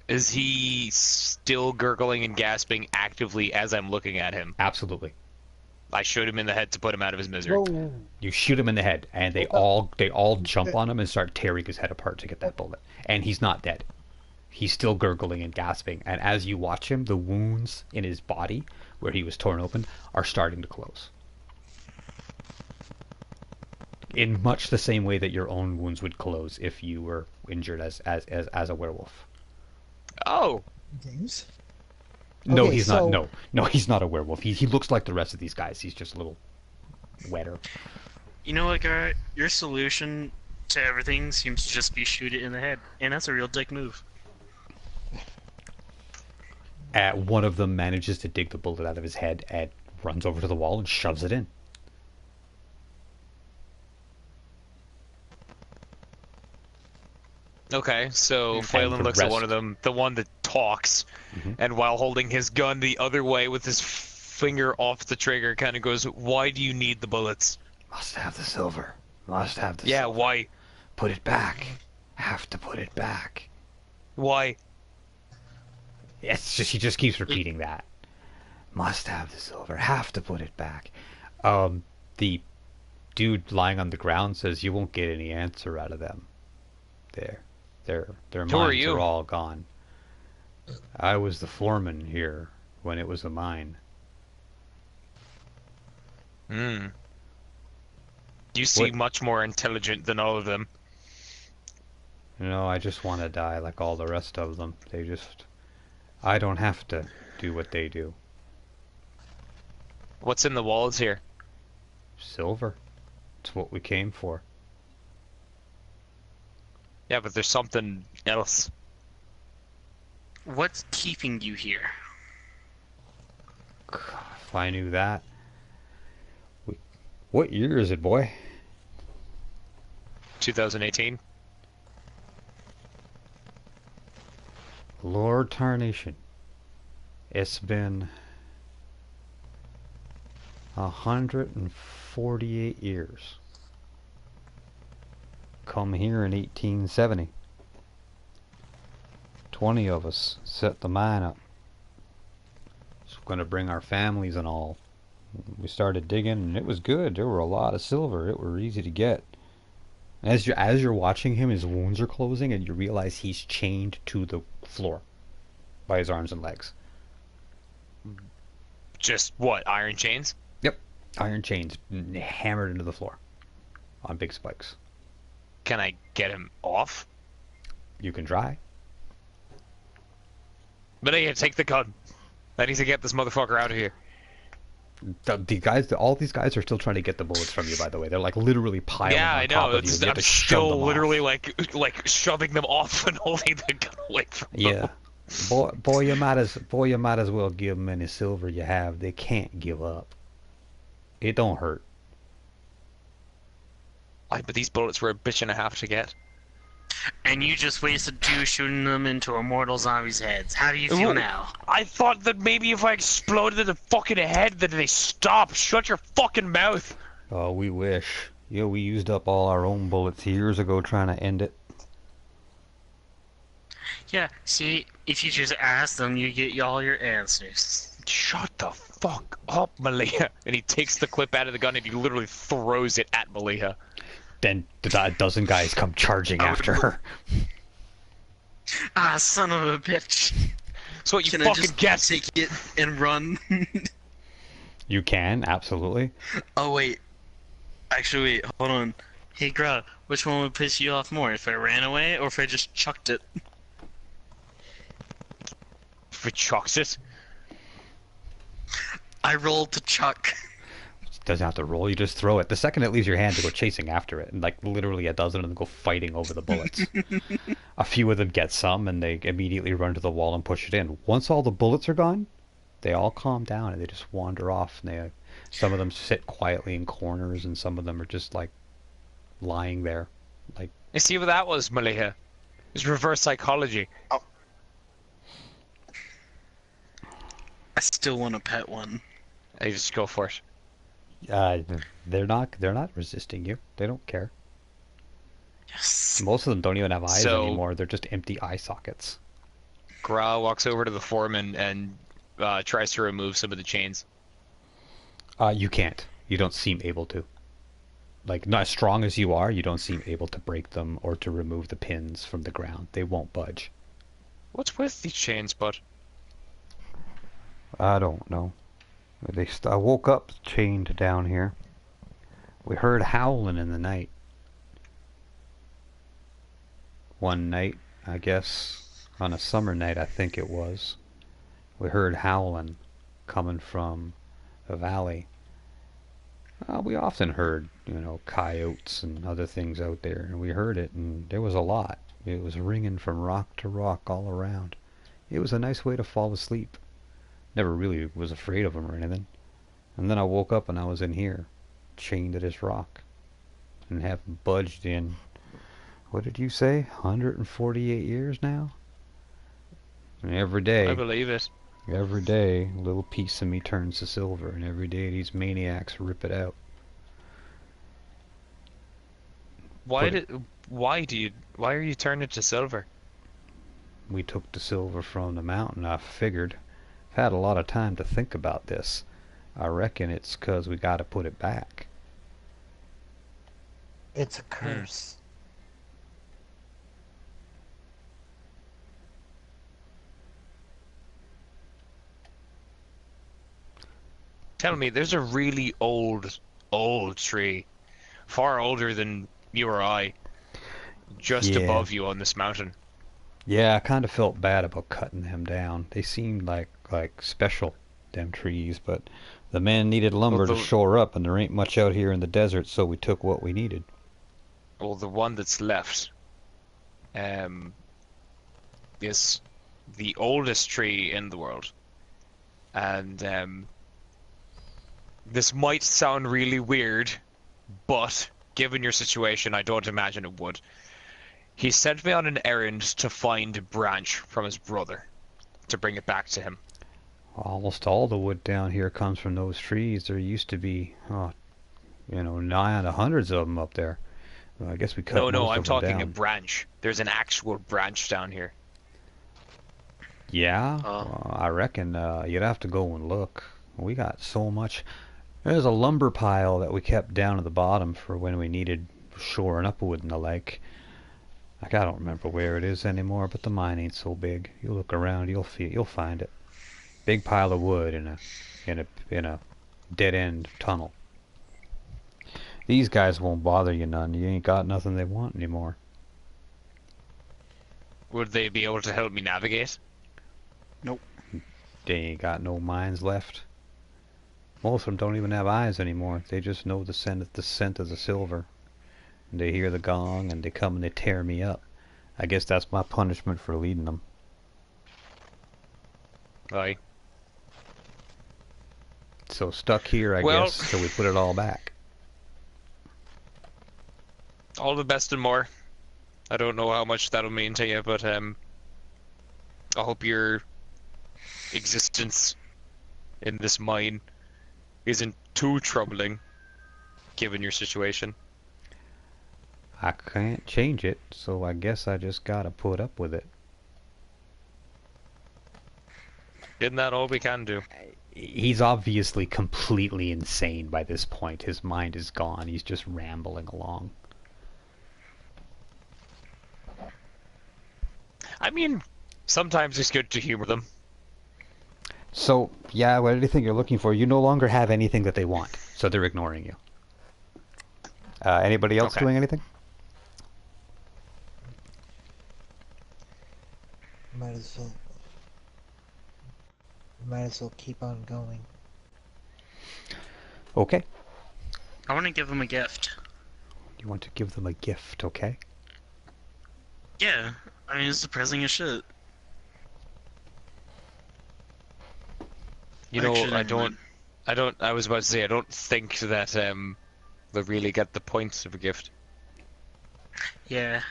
Is he still gurgling and gasping actively as I'm looking at him? Absolutely. I shoot him in the head to put him out of his misery. Whoa. You shoot him in the head, and they all jump on him and start tearing his head apart to get that bullet. And he's not dead. He's still gurgling and gasping. And as you watch him, the wounds in his body, where he was torn open, are starting to close. In much the same way that your own wounds would close if you were injured as a werewolf. Oh. James? No, Okay, he's so- not. No, he's not a werewolf. He looks like the rest of these guys. He's just a little wetter. You know what, Garrett? Your solution to everything seems to just be shoot it in the head, and that's a real dick move. One of them manages to dig the bullet out of his head and runs over to the wall and shoves it in. Okay, so Phelan looks at one of them, the one that talks, and while holding his gun the other way with his finger off the trigger, kind of goes, "Why do you need the bullets?" Must have the silver. Must have the Yeah, silver. why? Put it back. Have to put it back. Why? It's just he just keeps repeating that. Must have the silver. Have to put it back. The dude lying on the ground says you won't get any answer out of them. Their Who are minds you? are all gone. I was the foreman here when it was a mine. Hmm. You What? seem much more intelligent than all of them. I just want to die like all the rest of them. I don't have to do what they do. What's in the walls here? Silver. It's what we came for. Yeah, but there's something else. What's keeping you here? If I knew that. What year is it, boy? 2018. Lord Tarnation. It's been 148 years. Come here in 1870. 20 of us set the mine up. It's going to bring our families and all. We started digging, and it was good. There were a lot of silver. It were easy to get. As you're watching him, his wounds are closing, and you realize he's chained to the floor by his arms and legs. Just what? Iron chains? Yep, iron chains hammered into the floor on big spikes. Can I get him off? You can try. But I take the gun. I need to get this motherfucker out of here. All these guys are still trying to get the bullets from you. By the way, they're like literally piling on top of you. And you have I'm to shove them still literally off. like shoving them off and holding the gun away from them. Yeah. Boy, you might as well give them any silver you have. They can't give up. It don't hurt. But these bullets were a bitch and a half to get. And you just wasted 2 shooting them into immortal zombies' heads. How do you feel now? I thought that maybe if I exploded in the fucking head that they stop. Shut your fucking mouth. Oh, we wish. Yeah, we used up all our own bullets years ago trying to end it. Yeah, see, if you just ask them, you get all your answers. Shut the fuck up, Malia. And he takes the clip out of the gun and he literally throws it at Malia. Then a dozen guys come charging after her. Ah, son of a bitch. So what you Can I fucking just guess? take it and run? You can, absolutely. Oh, wait. Actually, wait, hold on. Hey, Grub, which one would piss you off more, if I ran away or if I just chucked it? If it chucks it. I rolled to chuck. Doesn't have to roll, you just throw it. The second it leaves your hand, to go chasing after it. And like literally a dozen of them go fighting over the bullets. A few of them get some and they immediately run to the wall and push it in. Once all the bullets are gone, they all calm down and they just wander off. And some of them sit quietly in corners and some of them are just like lying there. Like, You see what that was, Malia? It's reverse psychology. Oh. I still want to pet one. I just go for it. they're not resisting you. They don't care. Yes. Most of them don't even have eyes So- anymore. They're just empty eye sockets. Gra walks over to the foreman and tries to remove some of the chains. You can't. You don't seem able to. Like, not as strong as you are, you don't seem able to break them or to remove the pins from the ground. They won't budge. What's with these chains, bud? I don't know. I woke up chained down here. We heard howling in the night. One night, I guess, on a summer night, I think it was, we heard howling coming from the valley. We often heard, coyotes and other things out there, and we heard it, and there was a lot. It was ringing from rock to rock all around. It was a nice way to fall asleep. Never really was afraid of them or anything. And then I woke up and I was in here, chained to this rock, and haven't budged in, what did you say, 148 years now? And every day, I believe it. a little piece of me turns to silver, and every day these maniacs rip it out. Why are you turning it to silver? We took the silver from the mountain, I figured. I've had a lot of time to think about this. I reckon it's 'cause we gotta put it back. It's a curse. Tell me, there's a really old tree, far older than you or I, just Yeah. above you on this mountain. Yeah, I kind of felt bad about cutting them down. They seemed like special, them trees, but the men needed Well, lumber to the shore up, and there ain't much out here in the desert, so we took what we needed. well, the one that's left, um, is the oldest tree in the world, and this might sound really weird, but given your situation, I don't imagine it would. He sent me on an errand to find a branch from his brother to bring it back to him. Almost all the wood down here comes from those trees. There used to be, nigh on to hundreds of them up there. Well, I guess we cut No, most I'm of them talking a down. branch. There's an actual branch down here. Yeah, Oh. I reckon you'd have to go and look. We got so much. There's a lumber pile that we kept down at the bottom for when we needed shoring up wood and the like. Like, I don't remember where it is anymore, but the mine ain't so big. You look around, you'll find it. Big pile of wood in a dead end tunnel. These guys won't bother you none. You ain't got nothing they want anymore. Would they be able to help me navigate? Nope. They ain't got no minds left. Most of them don't even have eyes anymore. They just know the scent of the silver. And they hear the gong and they come and they tear me up. I guess that's my punishment for leading them. Aye. So stuck here, I Well, guess, till we put it all back. all the best and more. I don't know how much that'll mean to you, but I hope your existence in this mine isn't too troubling, given your situation. I can't change it, so I guess I just gotta put up with it. Isn't that all we can do? He's obviously completely insane by this point. His mind is gone. He's just rambling along. I mean, sometimes it's good to humor them. So, yeah, what do you think you're looking for? You no longer have anything that they want, so they're ignoring you. Anybody else Okay. doing anything? Might as well. Might as well keep on going. Okay. I want to give him a gift. You want to give them a gift, okay? Yeah, I mean, it's depressing as shit. You know, Actually, I never mind. I was about to say, I don't think that they'll really get the points of a gift. Yeah.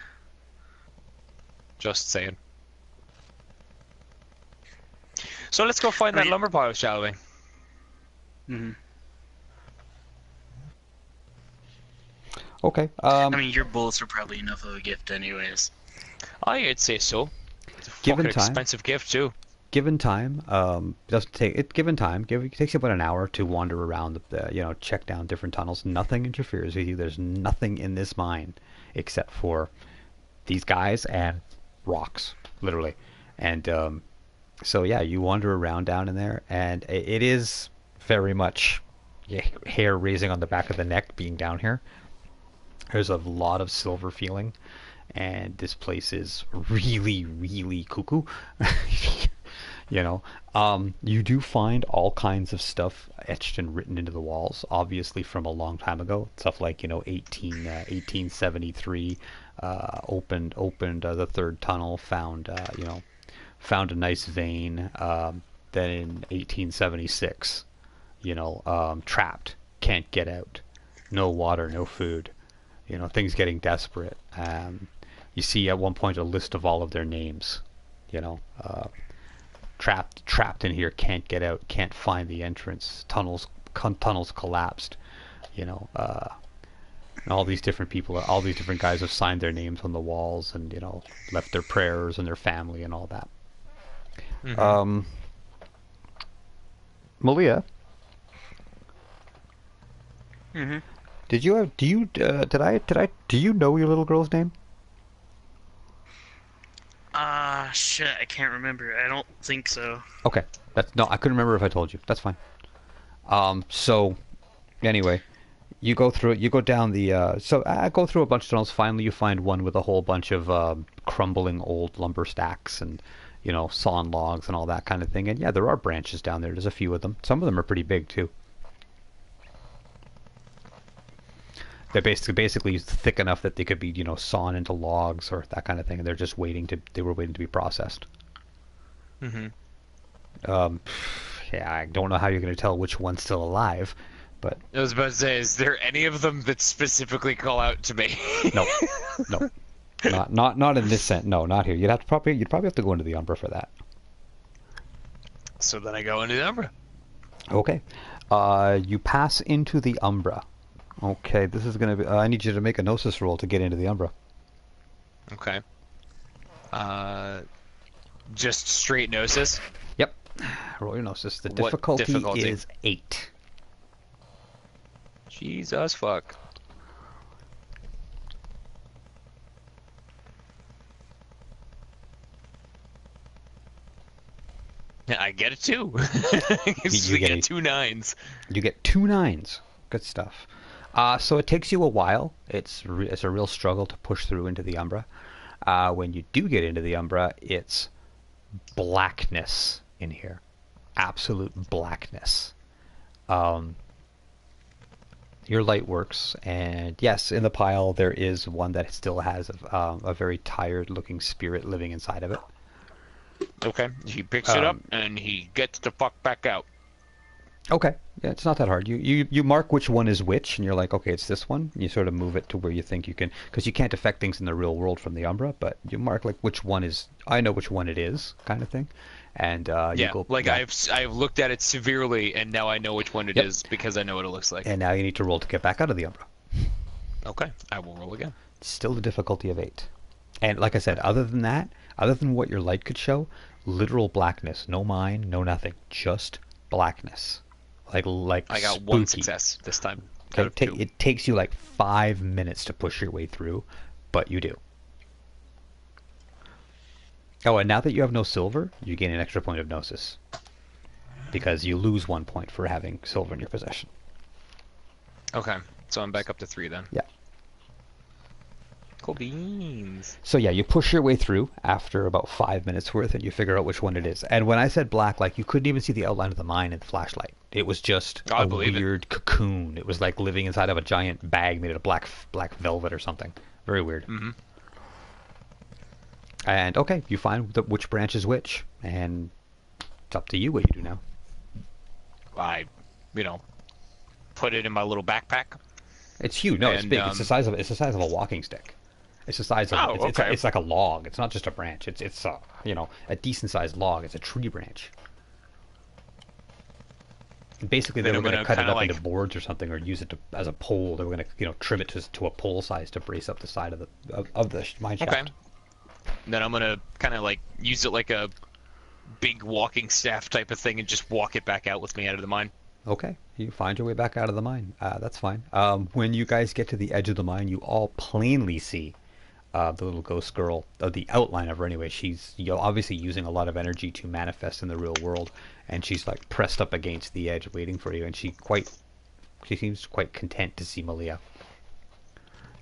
Just saying. So let's go find I that mean- lumber pile, shall we? hmm Okay. I mean, your bullets are probably enough of a gift, anyways. I'd say so. It's a Given fucking time. expensive gift too. Given time, doesn't take it. Given time, it takes you about an hour to wander around check down different tunnels. Nothing interferes with you. There's nothing in this mine except for these guys and rocks, literally. And so yeah, you wander around down in there, and it is very much hair raising on the back of the neck being down here. There's a lot of silver feeling, and this place is really, really cuckoo. You do find all kinds of stuff etched and written into the walls, obviously from a long time ago. Stuff like 1873, opened the third tunnel, found a nice vein. Then in 1876, trapped, can't get out, no water, no food. Things getting desperate. You see at one point a list of all of their names. Trapped in here, can't get out, can't find the entrance. Tunnels collapsed. And all these different people, all these different guys have signed their names on the walls and left their prayers and their family and all that. Mhm. Malia, Mm-hmm. do you know your little girl's name? Shit, I can't remember. I don't think so. Okay, no, I couldn't remember if I told you. That's fine. So anyway, you go through it. You go down the. Go through a bunch of tunnels. Finally, you find one with a whole bunch of crumbling old lumber stacks and sawn logs and all that kind of thing. And yeah, there are branches down there. There's a few of them. Some of them are pretty big too. They're basically thick enough that they could be sawn into logs or that kind of thing. And they're just they were waiting to be processed. Mm-hmm. Yeah, I don't know how you're going to tell which one's still alive, but I was about to say, is there any of them that specifically call out to me? no, not in this sense. No, not here. You'd probably have to go into the Umbra for that. So then I go into the Umbra. Okay, you pass into the Umbra. Okay, this is going to be. I need you to make a Gnosis roll to get into the Umbra. Okay. Just straight Gnosis. Yep. Roll your Gnosis. The difficulty is 8. Jesus fuck. Yeah, I get a 2. You get 2 9s. You get 2 9s. Good stuff. So it takes you a while. It's a real struggle to push through into the Umbra. When you do get into the Umbra, it's blackness in here. Absolute blackness. Your light works, and yes, in the pile there is one that still has a very tired-looking spirit living inside of it. Okay, he picks it up and he gets the fuck back out. Okay, yeah, it's not that hard. You mark which one is which, and you're like, okay, it's this one. You sort of move it to where you think you can, because you can't affect things in the real world from the Umbra, but you mark like which one is. I know which one it is, kind of thing. And you go. Like I've looked at it severely, and now I know which one it is because I know what it looks like. And now you need to roll to get back out of the Umbra. Okay, I will roll again. Still the difficulty of 8. And like I said, other than that, other than what your light could show, literal blackness. No mine, no nothing. Just blackness. Like I got spooky. 1 success this time. Out of 2. It takes you like 5 minutes to push your way through, but you do. Oh, and now that you have no silver, you gain an extra point of Gnosis. Because you lose 1 point for having silver in your possession. Okay, so I'm back up to 3 then. Yeah. Cool beans. So yeah, you push your way through after about 5 minutes worth, and you figure out which one it is. And when I said black, like you couldn't even see the outline of the mine in the flashlight. It was just a weird cocoon. It was like living inside of a giant bag made of black velvet or something. Very weird. Mm-hmm. And okay, you find which branch is which, and it's up to you what you do now. I, put it in my little backpack. It's huge. No, it's big. It's the size of a walking stick. It's the size of. It's like a log. It's not just a branch. It's a decent sized log. It's a tree branch. And basically, they were going to cut it up into boards or something, or use it as a pole. They were going to trim it to a pole size to brace up the side of the mine shaft. Okay. Then I'm gonna kind of like use it like a big walking staff type of thing and just walk it back out with me out of the mine. Okay, you find your way back out of the mine. That's fine. When you guys get to the edge of the mine, you all plainly see the little ghost girl, the outline of her anyway. She's obviously using a lot of energy to manifest in the real world, and she's like pressed up against the edge waiting for you, and she seems quite content to see Malia,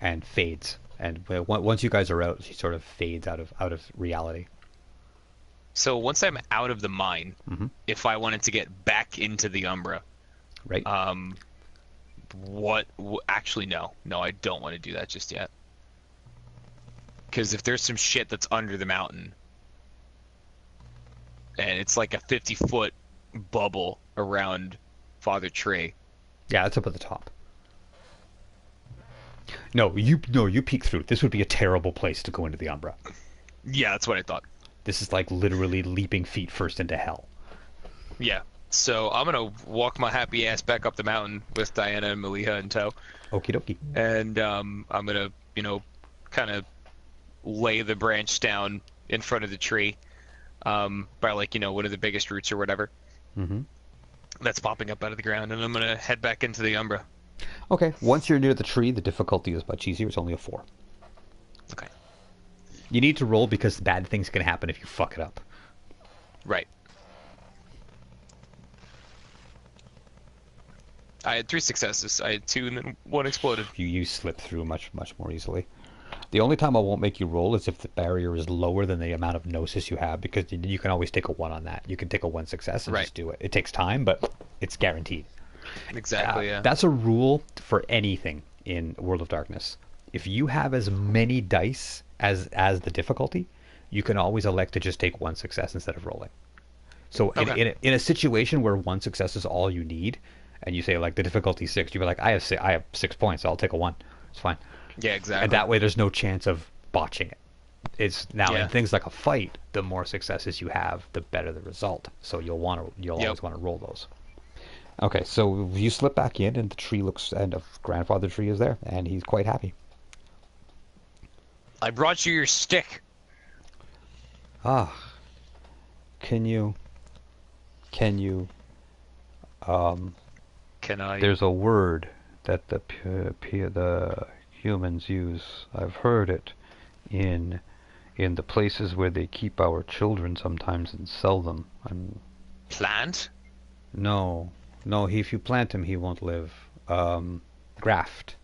and fades. And once you guys are out, she sort of fades out of reality. So once I'm out of the mine, if I wanted to get back into the Umbra, right? Actually, no, I don't want to do that just yet. Because if there's some shit that's under the mountain, and it's like a 50-foot bubble around Father Tree. Yeah, that's up at the top. No, you peek through. This would be a terrible place to go into the Umbra. Yeah, that's what I thought. This is like literally leaping feet first into hell. Yeah. So I'm gonna walk my happy ass back up the mountain with Diana and Malia in tow. Okie dokie. And I'm gonna, kind of lay the branch down in front of the tree, by like, one of the biggest roots or whatever. Mm-hmm. That's popping up out of the ground, and I'm gonna head back into the Umbra. Okay. Once you're near the tree, the difficulty is much easier. It's only a 4. Okay. You need to roll because bad things can happen if you fuck it up. Right. I had 3 successes. I had 2 and then 1 exploded. You slip through much more easily. The only time I won't make you roll is if the barrier is lower than the amount of gnosis you have, because you can always take a 1 on that. You can take a 1 success and Right. just do it. It takes time, but it's guaranteed. Exactly, yeah. That's a rule for anything in World of Darkness. If you have as many dice as the difficulty, you can always elect to just take 1 success instead of rolling. So Okay. in a situation where 1 success is all you need, and you say like the difficulty 6, you'd be like, I have 6 points, so I'll take a 1. It's fine. Yeah, exactly. And that way, there's no chance of botching it. It's now Yeah. in things like a fight, the more successes you have, the better the result. So you'll always want to roll those. Okay, so you slip back in, and the tree looks, and a grandfather tree is there, and he's quite happy. I brought you your stick. Ah, can you, Can I? there's a word that the humans use. I've heard it in the places where they keep our children sometimes and sell them. Plant? No, if you plant him, he won't live. Graft.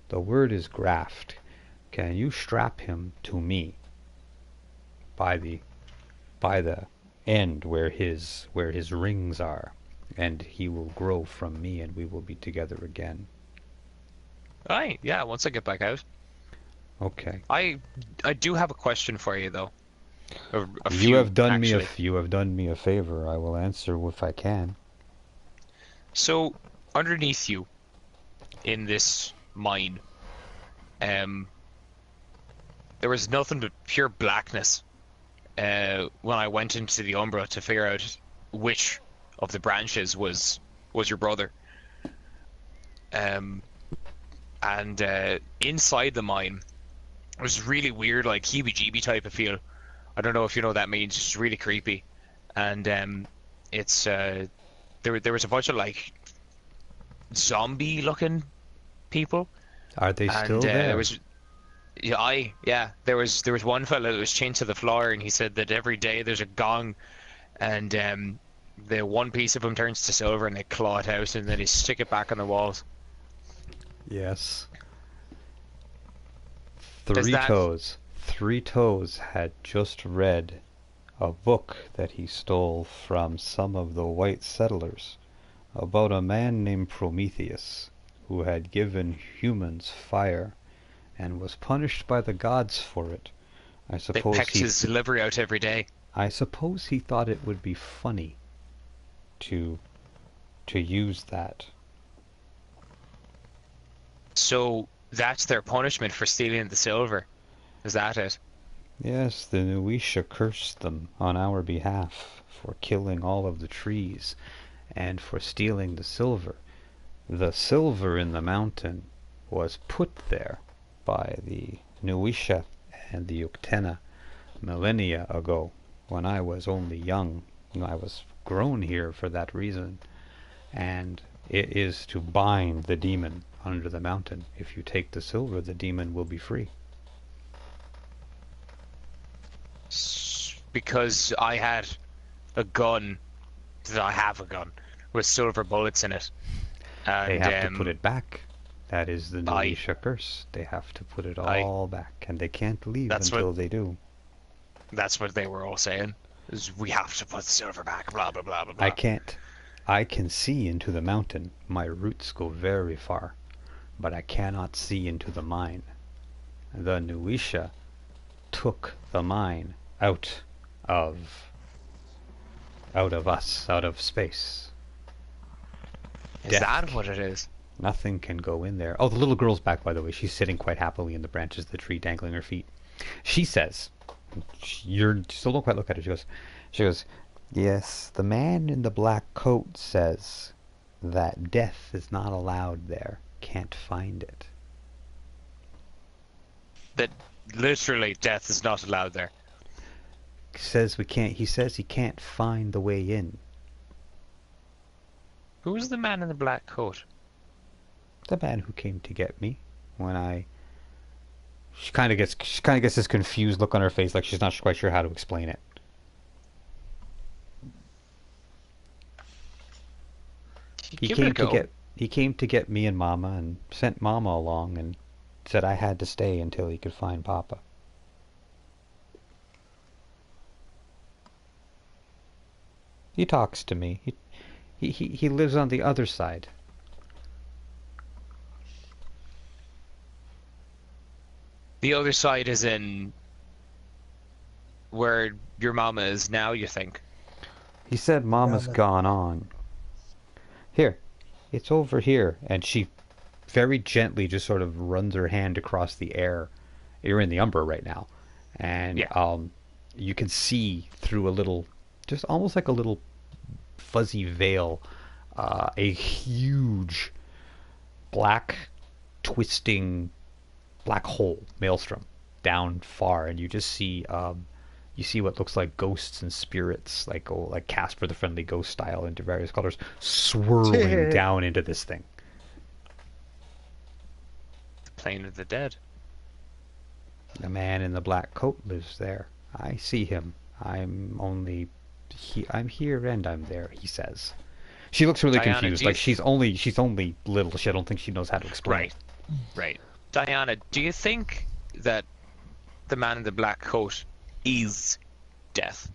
The word is graft. Can you strap him to me by the end where his rings are, and he will grow from me, and we will be together again. Aye, yeah, once I get back out. Okay. I do have a question for you though. A You few, have done actually. me a favor. I will answer if I can. So, underneath you, in this mine, there was nothing but pure blackness. When I went into the Umbra to figure out which of the branches was your brother. And inside the mine, it was really weird, like heebie-jeebie type of feel. I don't know if you know what that means. It's really creepy, and it's there was a bunch of like zombie-looking people, Are they and still there? there was there was one fella that was chained to the floor, and he said that every day there's a gong, and the one piece of him turns to silver, and they claw it out, and then they stick it back on the walls. Yes. Does that- Three Toes had just read a book that he stole from some of the white settlers about a man named Prometheus who had given humans fire and was punished by the gods for it. They pecked his liver out every day. I suppose he thought it would be funny to use that. So that's their punishment for stealing the silver. Is that it? Yes, the Nuisha cursed them on our behalf for killing all of the trees and for stealing the silver. The silver in the mountain was put there by the Nuisha and the Uktena millennia ago, when I was only young. I was grown here for that reason, and it is to bind the demon under the mountain. If you take the silver, the demon will be free. Because I had a gun, that I have a gun, with silver bullets in it. And, They have to put it back. That is the Nuisha curse. They have to put it all back, and they can't leave until they do. That's what they were all saying. Is we have to put the silver back, blah, blah, blah, blah, blah. I can't. I can see into the mountain. My roots go very far, but I cannot see into the mine. The Nuisha took the mine out of us, out of space. Is that what it is? Nothing can go in there. Oh, the little girl's back, by the way. She's sitting quite happily in the branches of the tree, dangling her feet. She says, you still don't quite look at her. She goes, yes, the man in the black coat says that death is not allowed there. Can't find it. That literally death is not allowed there. Says we can't. He says he can't find the way in. Who was the man in the black coat? The man who came to get me when I. She kind of gets this confused look on her face, like she's not quite sure how to explain it. He came to He came to get me and Mama and sent Mama along and said I had to stay until he could find Papa. He talks to me. He lives on the other side. The other side is in where your mama is now, you think? He said Mama's Mama. gone on. Here, it's over here. And she very gently just sort of runs her hand across the air. You're in the Umbra right now. And Yeah. you can see through a little, just almost like a little fuzzy veil, a huge black twisting black hole maelstrom down far, and you just see what looks like ghosts and spirits, like Casper the Friendly Ghost style, into various colors, swirling down into this thing. The plane of the dead. The man in the black coat lives there. I see him. I'm here and I'm there, he says. She looks really Diana, confused, like she's only little. I don't think she knows how to explain. Right. Right. Diana, do you think that the man in the black coat is death?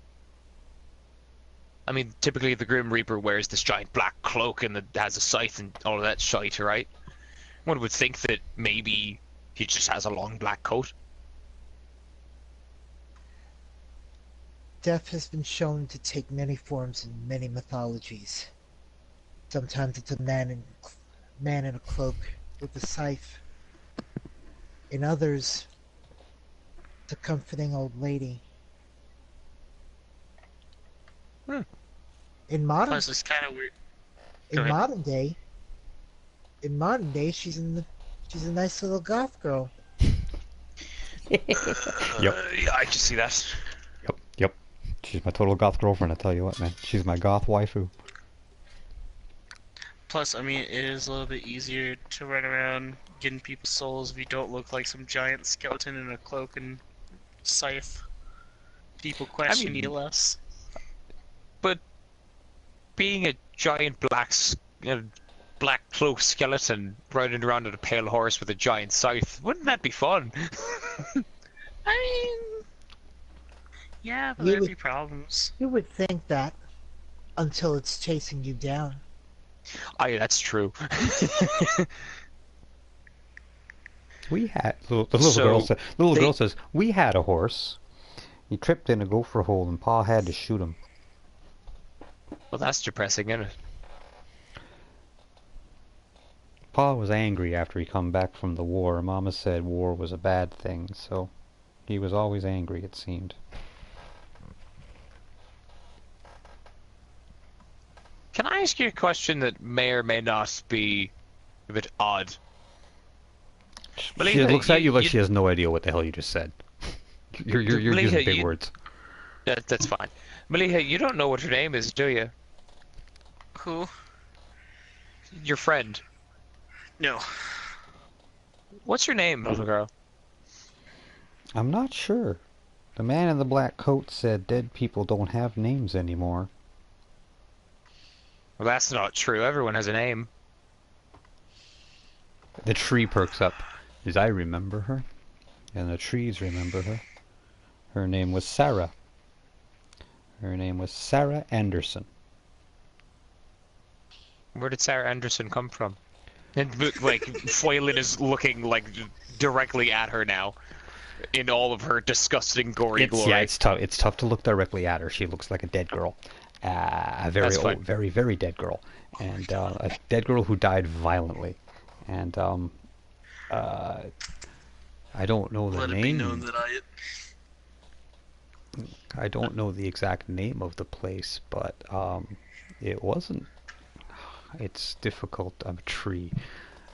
I mean, typically the Grim Reaper wears this giant black cloak and has a scythe and all of that shite, right? One would think that maybe he just has a long black coat. Death has been shown to take many forms in many mythologies. Sometimes it's a man in a cloak with a scythe. In others, it's a comforting old lady. Hmm. In modern Plus, it's kind of weird. Go in ahead. modern day, she's a nice little goth girl. Yep. Yeah, I can see that. Yep. She's my total goth girlfriend, I tell you what, man. She's my goth waifu. Plus, I mean, it is a little bit easier to run around getting people's souls if you don't look like some giant skeleton in a cloak and scythe. People question you less. But being a giant black cloak skeleton riding around on a pale horse with a giant scythe, wouldn't that be fun? I mean, yeah, but there'd be problems. You would think that until it's chasing you down. Aye, that's true. The little girl says, we had a horse. He tripped in a gopher hole and Pa had to shoot him. Well, that's depressing, isn't it? Pa was angry after he come back from the war. Mama said war was a bad thing, so he was always angry, it seemed. Can I ask you a question that may or may not be a bit odd? She looks at you like she has no idea what the hell you just said. You're using big words. That's fine. Maliha, you don't know what her name is, do you? Who? Your friend. No. What's your name, little girl? I'm not sure. The man in the black coat said dead people don't have names anymore. Well, that's not true. Everyone has a name. The tree perks up. As I remember her, and the trees remember her. Her name was Sarah. Her name was Sarah Anderson. Where did Sarah Anderson come from? And like, Foylin is looking like directly at her now, in all of her disgusting, gory glory. Yeah, it's tough. It's tough to look directly at her. She looks like a dead girl, a very old, very, very dead girl, and a dead girl who died violently. And I don't know the Let name. it be known that I don't know the exact name of the place, but it wasn't. It's difficult. I'm a tree.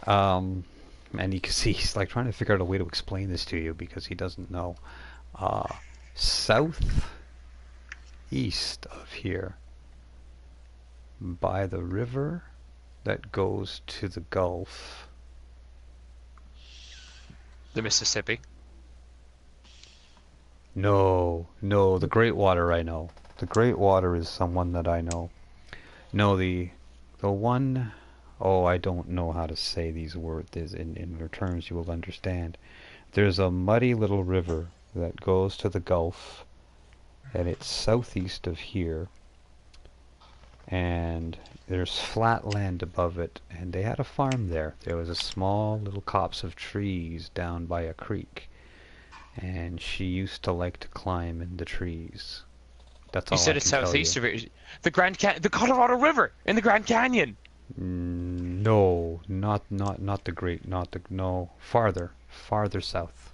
And you can see he's like trying to figure out a way to explain this to you because he doesn't know. South east of here, by the river that goes to the Gulf. The Mississippi. No, the Great Water I know. The Great Water is someone that I know. No, the one Oh, I don't know how to say these words in your terms you will understand. There's a muddy little river that goes to the Gulf, and it's southeast of here, and there's flat land above it, and they had a farm there. There was a small little copse of trees down by a creek, and she used to like to climb in the trees. That's You all I said it's can tell you. southeast of it. The Colorado River in the Grand Canyon. No, not the great, not the no, farther south.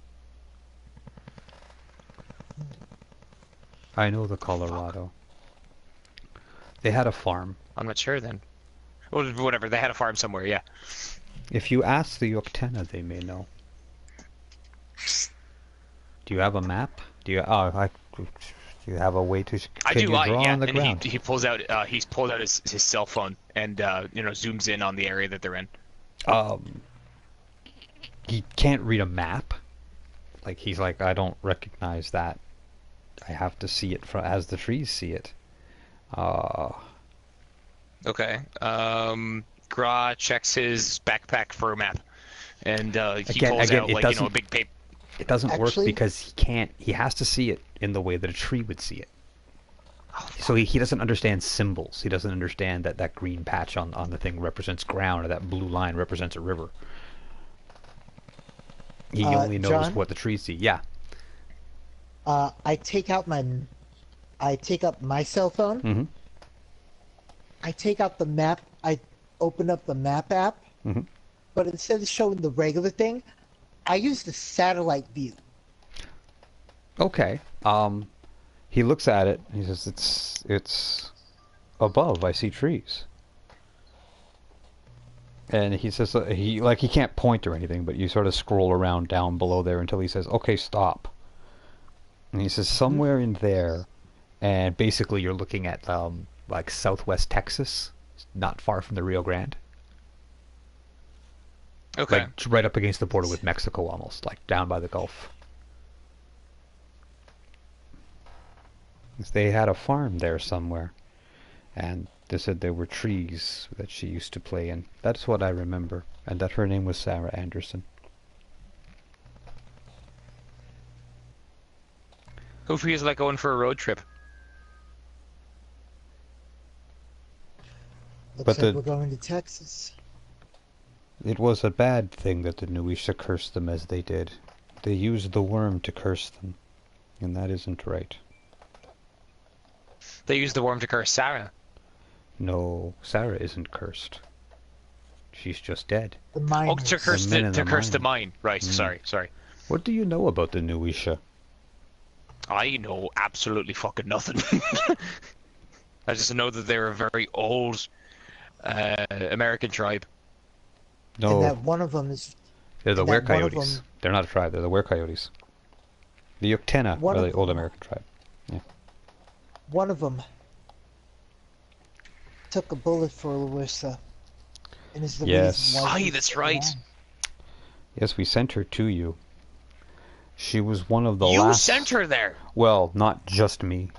I know the Colorado. They had a farm. I'm not sure then. Well, whatever. They had a farm somewhere. Yeah. If you ask the Uktena, they may know. Do you have a map? Do you? Do you have a way to? I Can do. you draw Yeah. on the And ground? he pulls out. He's pulled out his cell phone and zooms in on the area that they're in. He can't read a map. Like he's like, I don't recognize that. I have to see it as the trees see it. Okay. Gra checks his backpack for a map, and he pulls out like a big paper. It doesn't work Actually- because he can't. He has to see it in the way that a tree would see it. So he doesn't understand symbols. He doesn't understand that green patch on the thing represents ground, or that blue line represents a river. He only knows John? what the trees see. Yeah. I take up my cell phone. Mm-hmm. I take out the map. I open up the map app. Mm-hmm. But instead of showing the regular thing, I use the satellite view. Okay. He looks at it. He says, "It's above. I see trees." And he says he can't point or anything, but you sort of scroll around down below there until he says, "Okay, stop." And he says, "Somewhere in there," and basically you're looking at like southwest Texas, not far from the Rio Grande. Okay. Like right up against the border with Mexico, almost like down by the Gulf. They had a farm there somewhere, and they said there were trees that she used to play in. That's what I remember, and that her name was Sarah Anderson. Who feels like going for a road trip? Looks like we're going to Texas. It was a bad thing that the Nuisha cursed them as they did. They used the worm to curse them, and that isn't right. They used the worm to curse Sarah. No, Sarah isn't cursed. She's just dead. The miners. Oh, to curse the mine. Right. Sorry. What do you know about the Nuisha? I know absolutely fucking nothing. I just know that they're a very old American tribe. No, And that one of them is. they're the and that one of Were-Coyotes. them- They're not a tribe, they're the Were-Coyotes. The Uktena One are of the old them- American tribe. One of them took a bullet for Larissa. And is the Yes. reason why Aye, she's that's still right. alive. Yes, we sent her to you. She was one of the You last... sent her there. Well, not just me.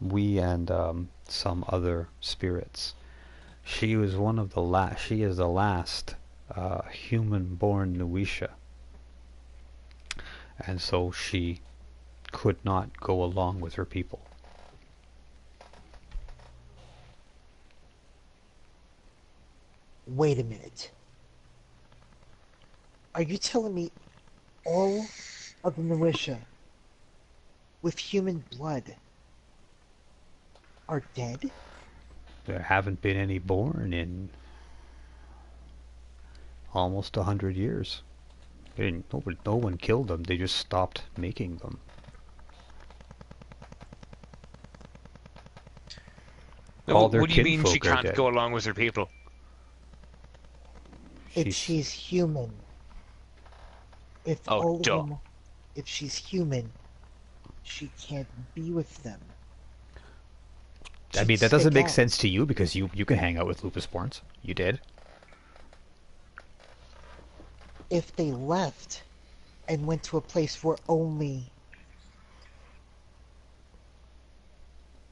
We and some other spirits. She was one of the last... She is the last human-born Nuisha. And so she could not go along with her people. Wait a minute. Are you telling me all of the Nuisha with human blood are dead? There haven't been any born in almost 100 years. No one killed them. They just stopped making them. All their What do you mean she kinfolk are can't dead. go along with her people? If she's human. If Oh, all duh. of them, if she's human, she can't be with them. I mean, She'd that doesn't stick make out. sense to you because you can hang out with lupus borns. You did. If they left and went to a place where only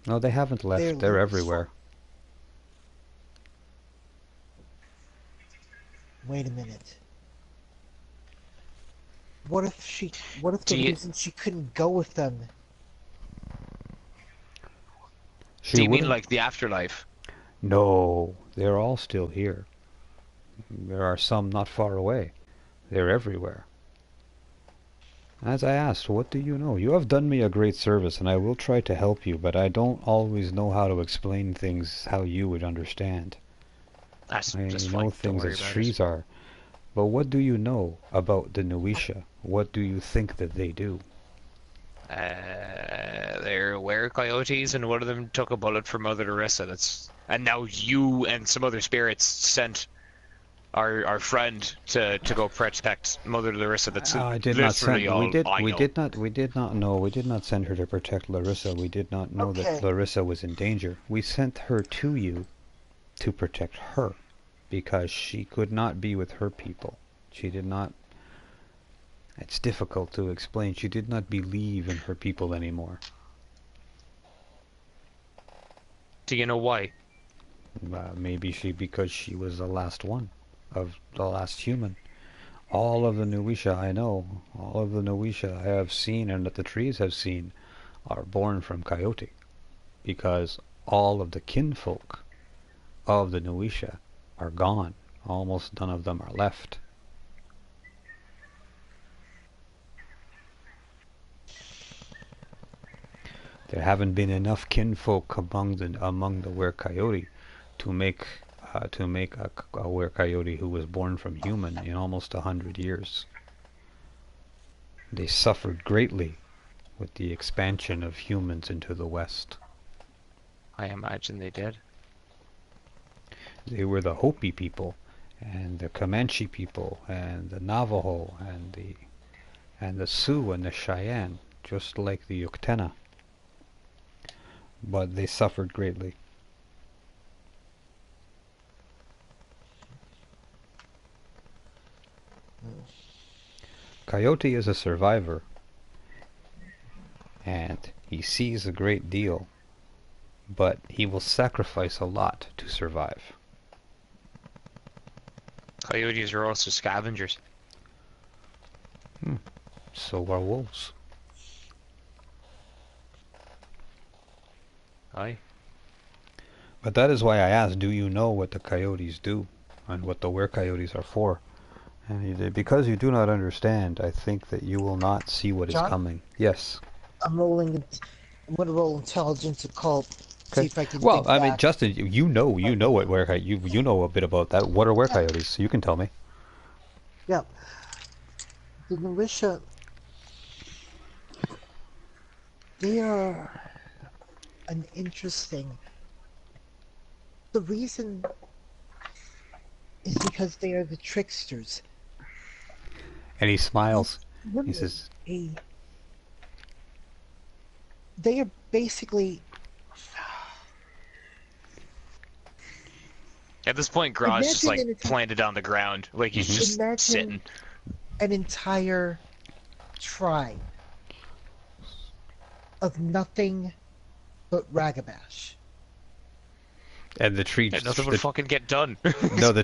No, they haven't left. They're They're lupus everywhere. Wait a minute. What if Do the you reason she couldn't go with them? She do you mean wouldn't. like the afterlife? No, they're all still here. There are some not far away. They're everywhere. As I asked, what do you know? You have done me a great service, and I will try to help you, but I don't always know how to explain things how you would understand. That's I just know fine. Don't things worry as about it. trees are. But what do you know about the Nuisha? What do you think that they do? They're were-coyotes, and one of them took a bullet for Mother Teresa. And now you and some other spirits sent our friend to go protect Mother Larissa. That's I did not literally send. We all did. I We know. did not. We did not know. We did not send her to protect Larissa. We did not know that Okay. Larissa was in danger. We sent her to you to protect her, because she could not be with her people. She did not. It's difficult to explain. She did not believe in her people anymore. Do you know why? Maybe because she was the last one of the last human. All of the Nuisha I know, all of the Nuisha I have seen and that the trees have seen, are born from Coyote, because all of the kinfolk of the Nuisha are gone. Almost none of them are left. There haven't been enough kinfolk among the Were-Coyote to make a Were-Coyote who was born from human in almost 100 years. They suffered greatly with the expansion of humans into the West. I imagine they did. They were the Hopi people, and the Comanche people, and the Navajo, and the Sioux and the Cheyenne, just like the Uktena. But they suffered greatly. Coyote is a survivor, and he sees a great deal, but he will sacrifice a lot to survive. Coyotes are also scavengers. So are wolves. Aye. But that is why I asked, do you know what the coyotes do, and what the were-coyotes are for? And because you do not understand, I think that you will not see what is John? coming. Yes. I'm rolling. I'm gonna roll intelligence occult. See Okay. if I can Well, think I mean, back. Justin, you know what you know a bit about that. What are Yeah. were-coyotes? So you can tell me. Yeah. The Marisha. They are an interesting. The reason is because they are the tricksters. And he smiles. He Remember, says, they are basically. At this point, Graw's just Imagine like an entire. planted on the ground, like he's just Imagine sitting. an entire tribe of nothing but ragabash. and the tree, And nothing would fucking get done. no, the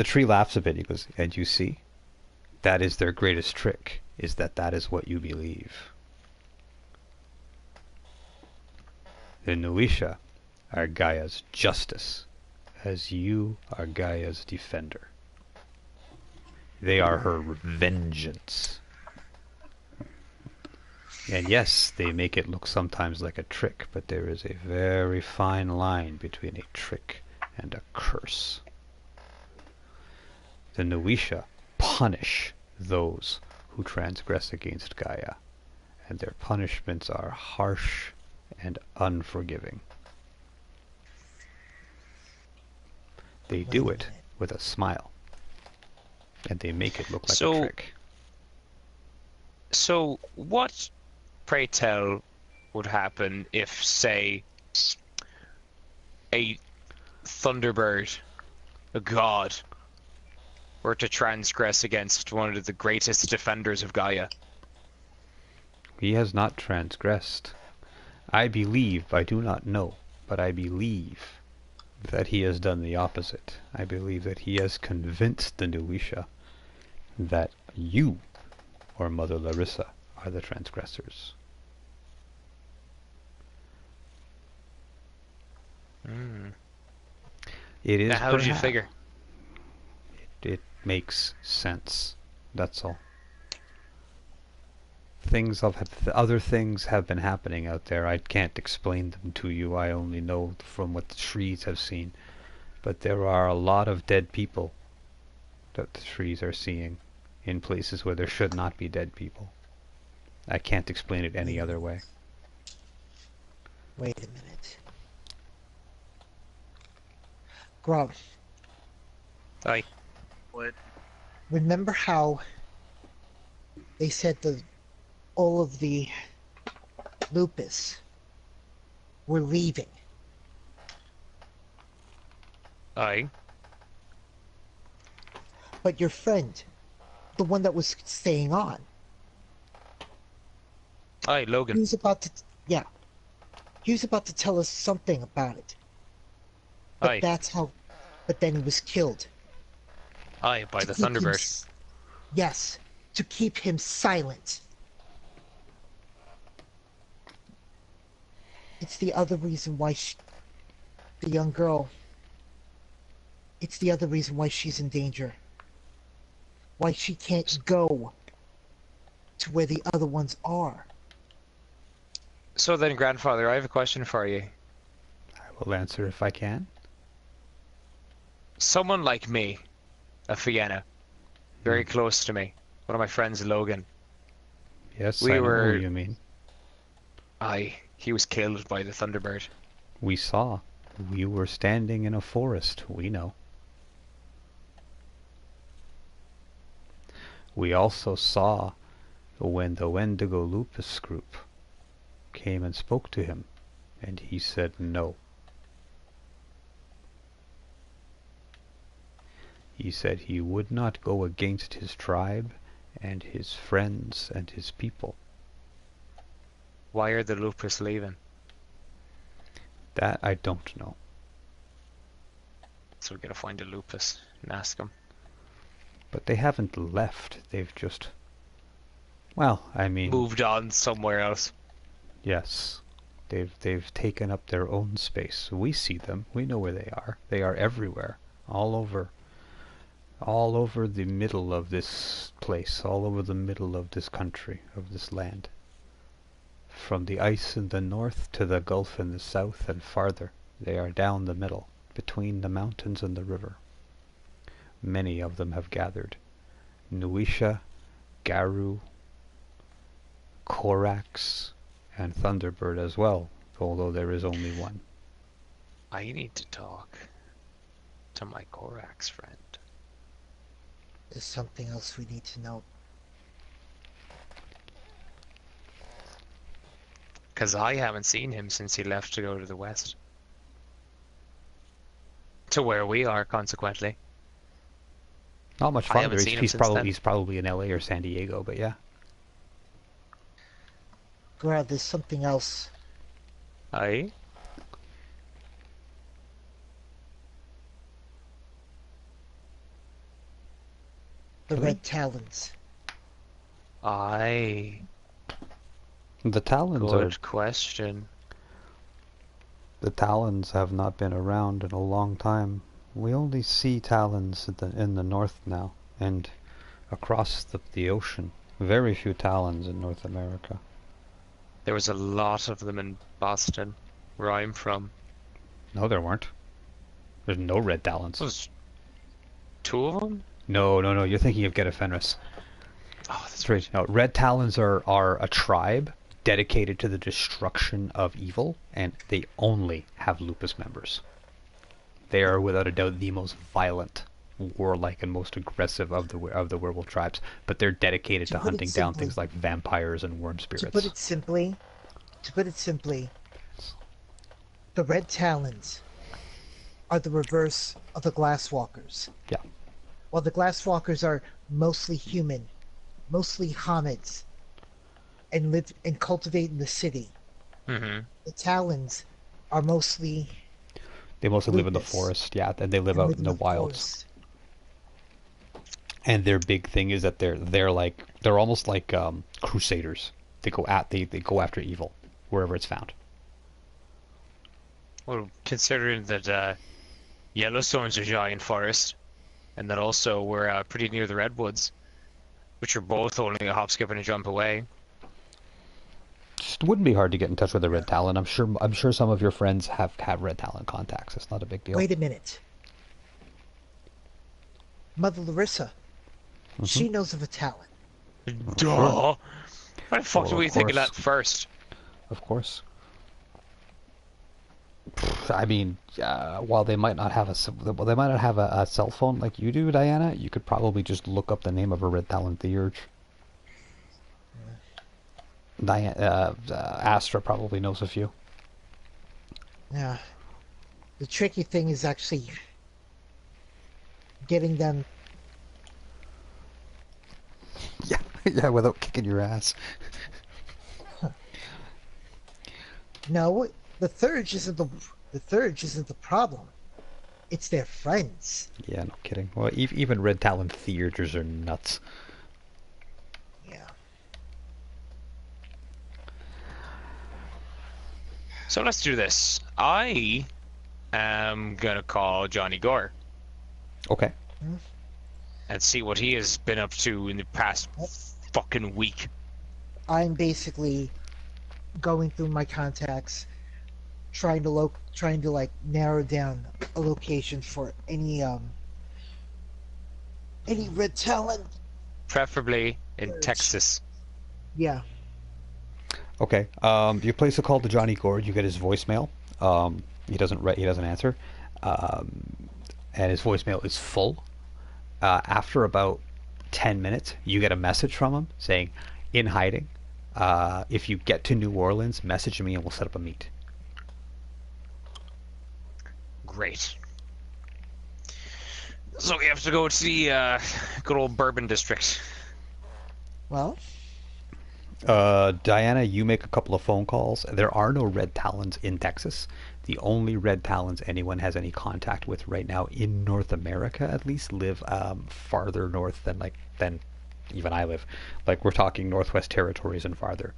tree laughs a bit. He goes, and you see, that is their greatest trick, is that is what you believe. The Nuisha are Gaia's justice, as you are Gaia's defender. They are her vengeance. And yes, they make it look sometimes like a trick, but there is a very fine line between a trick and a curse. The Nuisha punish those who transgress against Gaia, and their punishments are harsh and unforgiving. They do it with a smile, and they make it look like a trick. So what, pray tell, would happen if, say, a Thunderbird, a god, were to transgress against one of the greatest defenders of Gaia? He has not transgressed. I believe, I do not know, but I believe that he has done the opposite. I believe that he has convinced the Nuisha that you, or Mother Larissa, are the transgressors. It is Now, how did you perhaps- figure? It makes sense. That's all. Other things have been happening out there. I can't explain them to you. I only know from what the trees have seen. But there are a lot of dead people that the trees are seeing in places where there should not be dead people. I can't explain it any other way. Wait a minute. Grub, Aye. What? remember how they said all of the lupus were leaving? Aye. But your friend, the one that was staying on, Aye, he Logan. was about to, yeah, he was about to tell us something about it. But Aye. but then he was killed. Aye, by To the keep him Thunderbird. Yes, to keep him silent. It's the other reason why the young girl, it's the other reason why she's in danger. Why she can't go to where the other ones are. So then, Grandfather, I have a question for you. I will answer if I can. Someone like me, a Fianna, very close to me, one of my friends, Logan. Yes, We I know were- who you mean. Aye, he was killed by the Thunderbird. We saw. We were standing in a forest. We know. We also saw when the Wendigo Lupus group came and spoke to him, and he said no. He said he would not go against his tribe and his friends and his people. Why are the Lupus leaving? That I don't know. So we gotta find a Lupus and ask him. But they haven't left. They've just... Well, I mean... Moved on somewhere else. Yes. They've taken up their own space. We see them. We know where they are. They are everywhere. All over the middle of this place. All over the middle of this country, of this land. From the ice in the north to the gulf in the south and farther. They are down the middle, between the mountains and the river. Many of them have gathered. Nuisha, Garu, Korax, and Thunderbird as well, although there is only one. I need to talk to my Korax friend. There's something else we need to know. Because I haven't seen him since he left to go to the west. To where we are, consequently. Not much I haven't farther. seen him He's since probably then. he's probably in LA or San Diego, but yeah. Grab, there's something else. Aye? The Really? Red Talons. Aye. The Talons Good question. the Talons have not been around in a long time. We only see Talons in the north now, and across the ocean. Very few Talons in North America. There was a lot of them in Boston, where I'm from. No, there weren't. There's no red Talons. Was two of them? No. You're thinking of Get Fenris. Oh, that's Right. No, red Talons are a tribe dedicated to the destruction of evil, and they only have Lupus members. They are without a doubt the most violent, warlike, and most aggressive of the werewolf tribes. But they're dedicated To to put it hunting down simply- things like vampires and worm To spirits. put it simply, the Red Talons are the reverse of the Glasswalkers. Yeah. While the Glasswalkers are mostly human, mostly Hamids, and live and cultivate in the city, Mm-hmm. the Talons are mostly They mostly live in the lupus, forest, yeah, and they live and out live in in the the wilds. forest. And their big thing is that they're almost like crusaders. They go after evil wherever it's found. Well, considering that Yellowstone's a giant forest, and that also we're pretty near the redwoods, which are both only a hop, skip, and a jump away. Just wouldn't be hard to get in touch with a Yeah. Red Talon. I'm sure some of your friends have Red Talon contacts. It's not a big deal. Wait a minute. Mother Larissa. She knows of a talent. Duh! Sure. Why the fuck Well, did we of think of course. that first? Of course. I mean, while they might not have a cell phone like you do, Diana, you could probably just look up the name of a Red Talon Theurge. Astra probably knows a few. Yeah. The tricky thing is actually getting them. Yeah, yeah, without kicking your ass. No, the Thurge isn't the problem. It's their friends. Yeah, no kidding. Well, even Red Talon Theurgers are nuts. Yeah. So let's do this. I am gonna call Johnny Gore Okay. and see what he has been up to in the past fucking week. I'm basically going through my contacts, trying to like narrow down a location for any Red Talon. Preferably in Urge. Texas. Yeah. Okay. You place a call to Johnny Gore. You get his voicemail. He doesn't answer, and his voicemail is full. After about 10 minutes, you get a message from him saying, "In hiding. If you get to New Orleans, message me and we'll set up a meet." Great. So we have to go to the good old Bourbon District. Well, Diana, you make a couple of phone calls. There are no Red Talons in Texas. The only Red Talons anyone has any contact with right now in North America, at least, live farther north than even I live. Like, we're talking Northwest Territories and farther.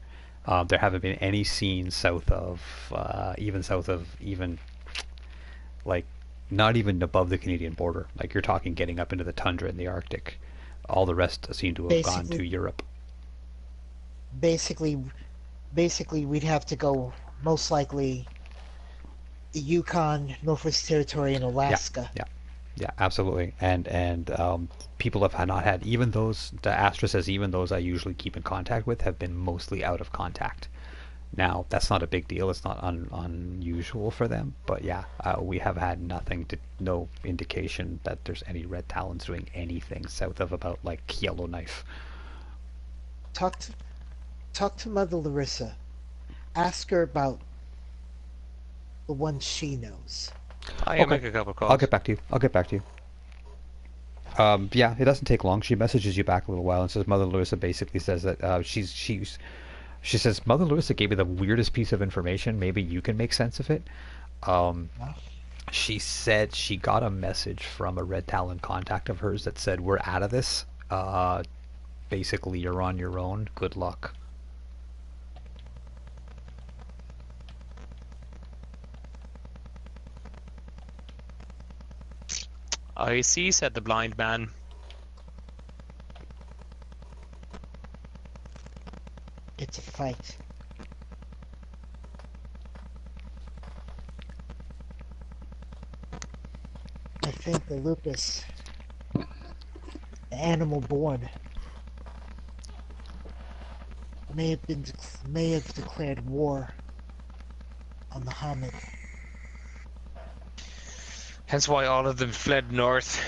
There haven't been any scenes south of like, not even above the Canadian border. Like, you're talking getting up into the tundra in the Arctic. All the rest seem to have gone to Basically- Europe. basically we'd have to go most likely the Yukon, Northwest Territory, and Alaska. Yeah, absolutely. And people have not had, even those, the Astra says, even those I usually keep in contact with have been mostly out of contact. Now, that's not a big deal. It's not unusual for them. But yeah, we have had no indication that there's any Red Talons doing anything south of about, like, Yellowknife. Talk to Mother Larissa. Ask her about the one she knows. I Okay. make a couple calls. I'll get back to you. Yeah, it doesn't take long. She messages you back a little while and says Mother Larissa basically says that she says Mother Larissa gave me the weirdest piece of information. Maybe you can make sense of it. She said she got a message from a Red Talon contact of hers that said, "We're out of this. Basically, you're on your own. Good luck." I see, said the blind man. It's a fight. I think the lupus, the animal born, may have declared war on the Hamid. Hence why all of them fled north.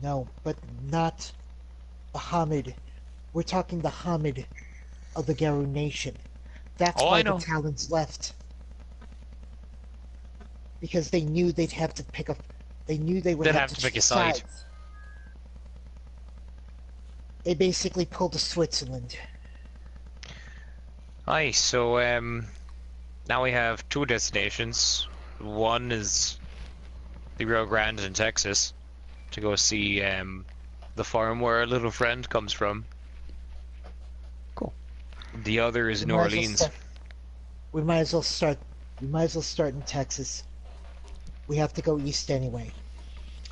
No, but not the Hamid. We're talking the Hamid of the Garu Nation. That's Oh, why I know. the Talons left. Because they knew they'd have to pick up. They knew they would They'd have have to to pick a choose side. sides. They basically pulled a Switzerland. Aye, so now we have two destinations. One is the Rio Grande in Texas to go see the farm where our little friend comes from. Cool. The other is We New might as well Orleans. start- We might as well start. We might as well start in Texas. We have to go east anyway.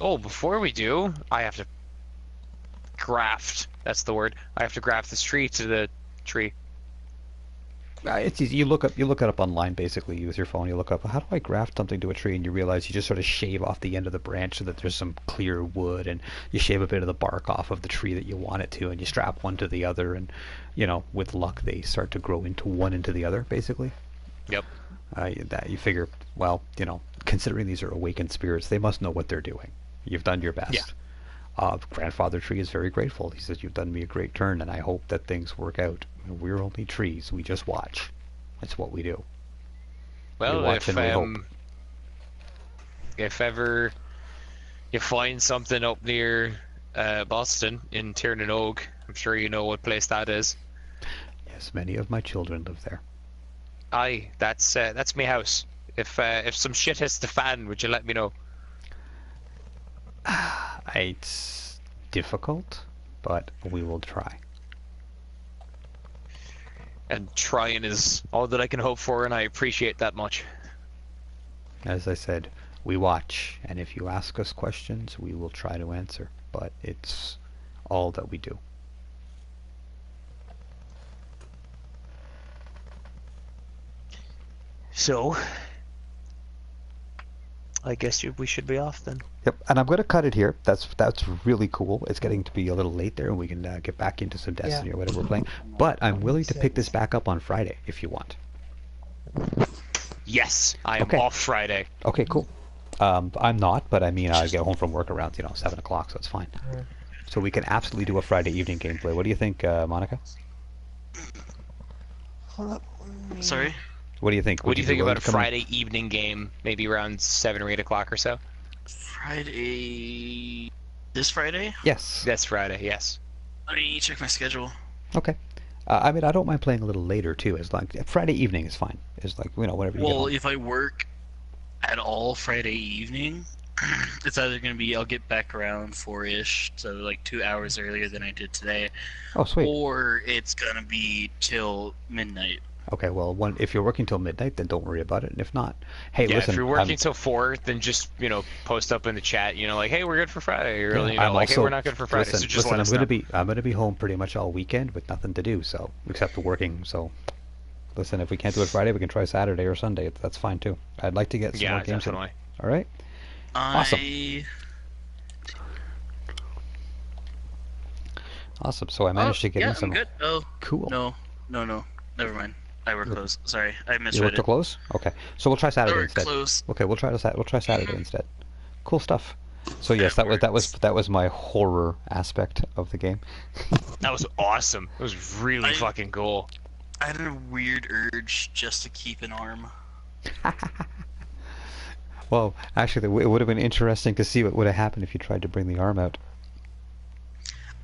Oh, before we do, I have to graft. That's the word. I have to graft this tree to the tree. It's easy. You look it up online. Basically, you use your phone. You look up how do I graft something to a tree, and you realize you just sort of shave off the end of the branch so that there's some clear wood, and you shave a bit of the bark off of the tree that you want it to, and you strap one to the other, and with luck, they start to grow into one into the other, basically. Yep. That you figure, well, considering these are awakened spirits, they must know what they're doing. You've done your best. Yeah. Grandfather Tree is very grateful. He says, you've done me a great turn, and I hope that things work out. We're only trees. We just watch. That's what we do. Well, we watch and we hope. If ever you find something up near Boston in Tiernan Oak, I'm sure you know what place that is. Yes, many of my children live there. Aye, that's my house. If some shit hits the fan, would you let me know? It's difficult, but we will try. And trying is all that I can hope for, and I appreciate that much. As I said, we watch, and if you ask us questions, we will try to answer, but it's all that we do. So, I guess we should be off then. Yep, and I'm going to cut it here. That's really cool. It's getting to be a little late there, and we can get back into some Destiny or whatever we're playing. But I'm willing to pick this back up on Friday if you want. Yes, I am off Friday. Okay, cool. I'm not, but I mean, I get home from work around 7 o'clock, so it's fine. So we can absolutely do a Friday evening gameplay. What do you think, Monica? Hold up. Sorry? What do you think? What do you think about a Friday evening game, maybe around 7 or 8 o'clock or so? Friday... This Friday? Yes. That's Friday, yes. Let me check my schedule. Okay. I mean, I don't mind playing a little later, too. As long Friday evening is fine. It's like, whatever you get home. If I work at all Friday evening, it's either going to be I'll get back around 4-ish, so like 2 hours earlier than I did today. Oh, sweet. Or it's going to be till midnight. Okay, well, if you're working till midnight, then don't worry about it. And if not, hey, listen. If you're working till 4, then just post up in the chat. Like, hey, we're good for Friday, or hey, we're not good for Friday. So just let us know. I'm gonna be home pretty much all weekend with nothing to do, so except for working. So, listen, if we can't do it Friday, we can try Saturday or Sunday. That's fine too. I'd like to get some more games definitely. in. All right. Awesome. Awesome. So I managed to get in some. I'm good. Oh, cool. No. Never mind. I work close. Sorry, I misread You work till close? Okay. So we'll try Saturday instead. Close. Okay, we'll try Saturday instead. Cool stuff. So yes, that was my horror aspect of the game. That was awesome. It was really fucking cool. I had a weird urge just to keep an arm. Well, actually, it would have been interesting to see what would have happened if you tried to bring the arm out.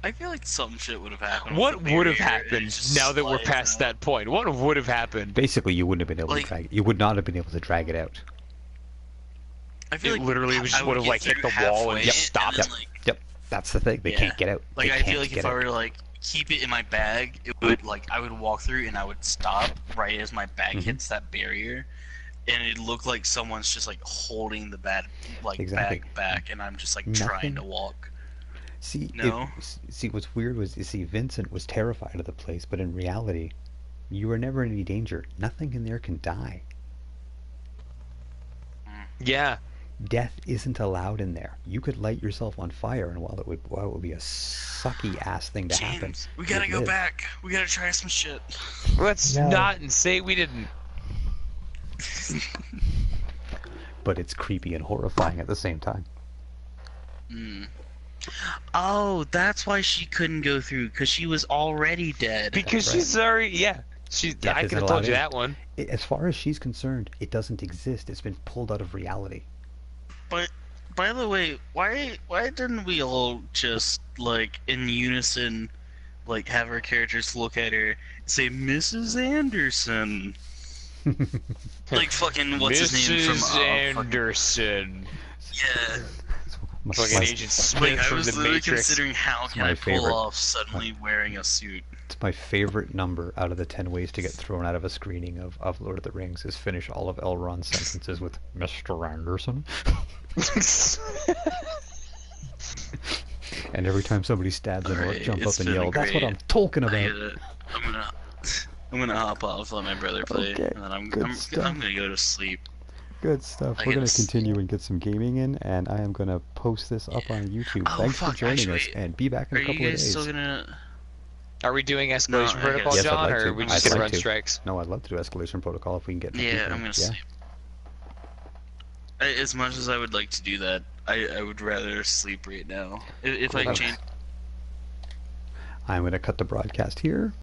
I feel like some shit would have happened. What would have happened now that we're past that point? What would have happened? Basically, you wouldn't have been able to drag it. You would not have been able to drag it out. I feel it literally just would have hit the wall and just stopped. Yep. That's the thing. They can't get out. I feel like if I were to keep it in my bag, it would I would walk through and I would stop right as my bag hits that barrier, and it looked like someone's just holding the bag back, and I'm just trying to walk. See, what's weird was, Vincent was terrified of the place, but in reality, you were never in any danger. Nothing in there can die. Yeah. Death isn't allowed in there. You could light yourself on fire, and while it would be a sucky ass thing to happen. We gotta go back. We gotta try some shit. Let's not and say we didn't. But it's creepy and horrifying at the same time. Oh, that's why she couldn't go through, because she was already dead. Because she's already, I could have told you that one. As far as she's concerned, it doesn't exist. It's been pulled out of reality. But, by the way, why didn't we all just, in unison, like have our characters look at her and say, "Mrs. Anderson." Like fucking what's his name from Mrs. Anderson. Yeah. Fucking Agent Smith Like I from was the literally Matrix. considering how can my I pull favorite. off suddenly wearing a suit. It's my favorite number out of the 10 ways to get thrown out of a screening of Lord of the Rings is finish all of Elrond's sentences with Mr. Anderson. And every time somebody stabs an orc, Alright, jump up it's and been yell, "That's what great. I'm talking about!" I'm gonna hop off, let my brother play, Okay, and then I'm good stuff. gonna go to sleep. Good stuff. I We're going to guess. continue and get some gaming in, and I am going to post this up on YouTube. Oh, Thanks for fuck, joining us, actually, and be back in Are a you couple of guys days. still gonna? Are we doing escalation No, I protocol, guess. Yes, I'd John, like or to. are we I'd just gonna like run to. strikes? No, I'd love to do escalation protocol if we can get enough Yeah, people. I'm gonna Yeah. sleep. As much as I would like to do that, I would rather sleep right now. If I Cool. change. I'm going to cut the broadcast here.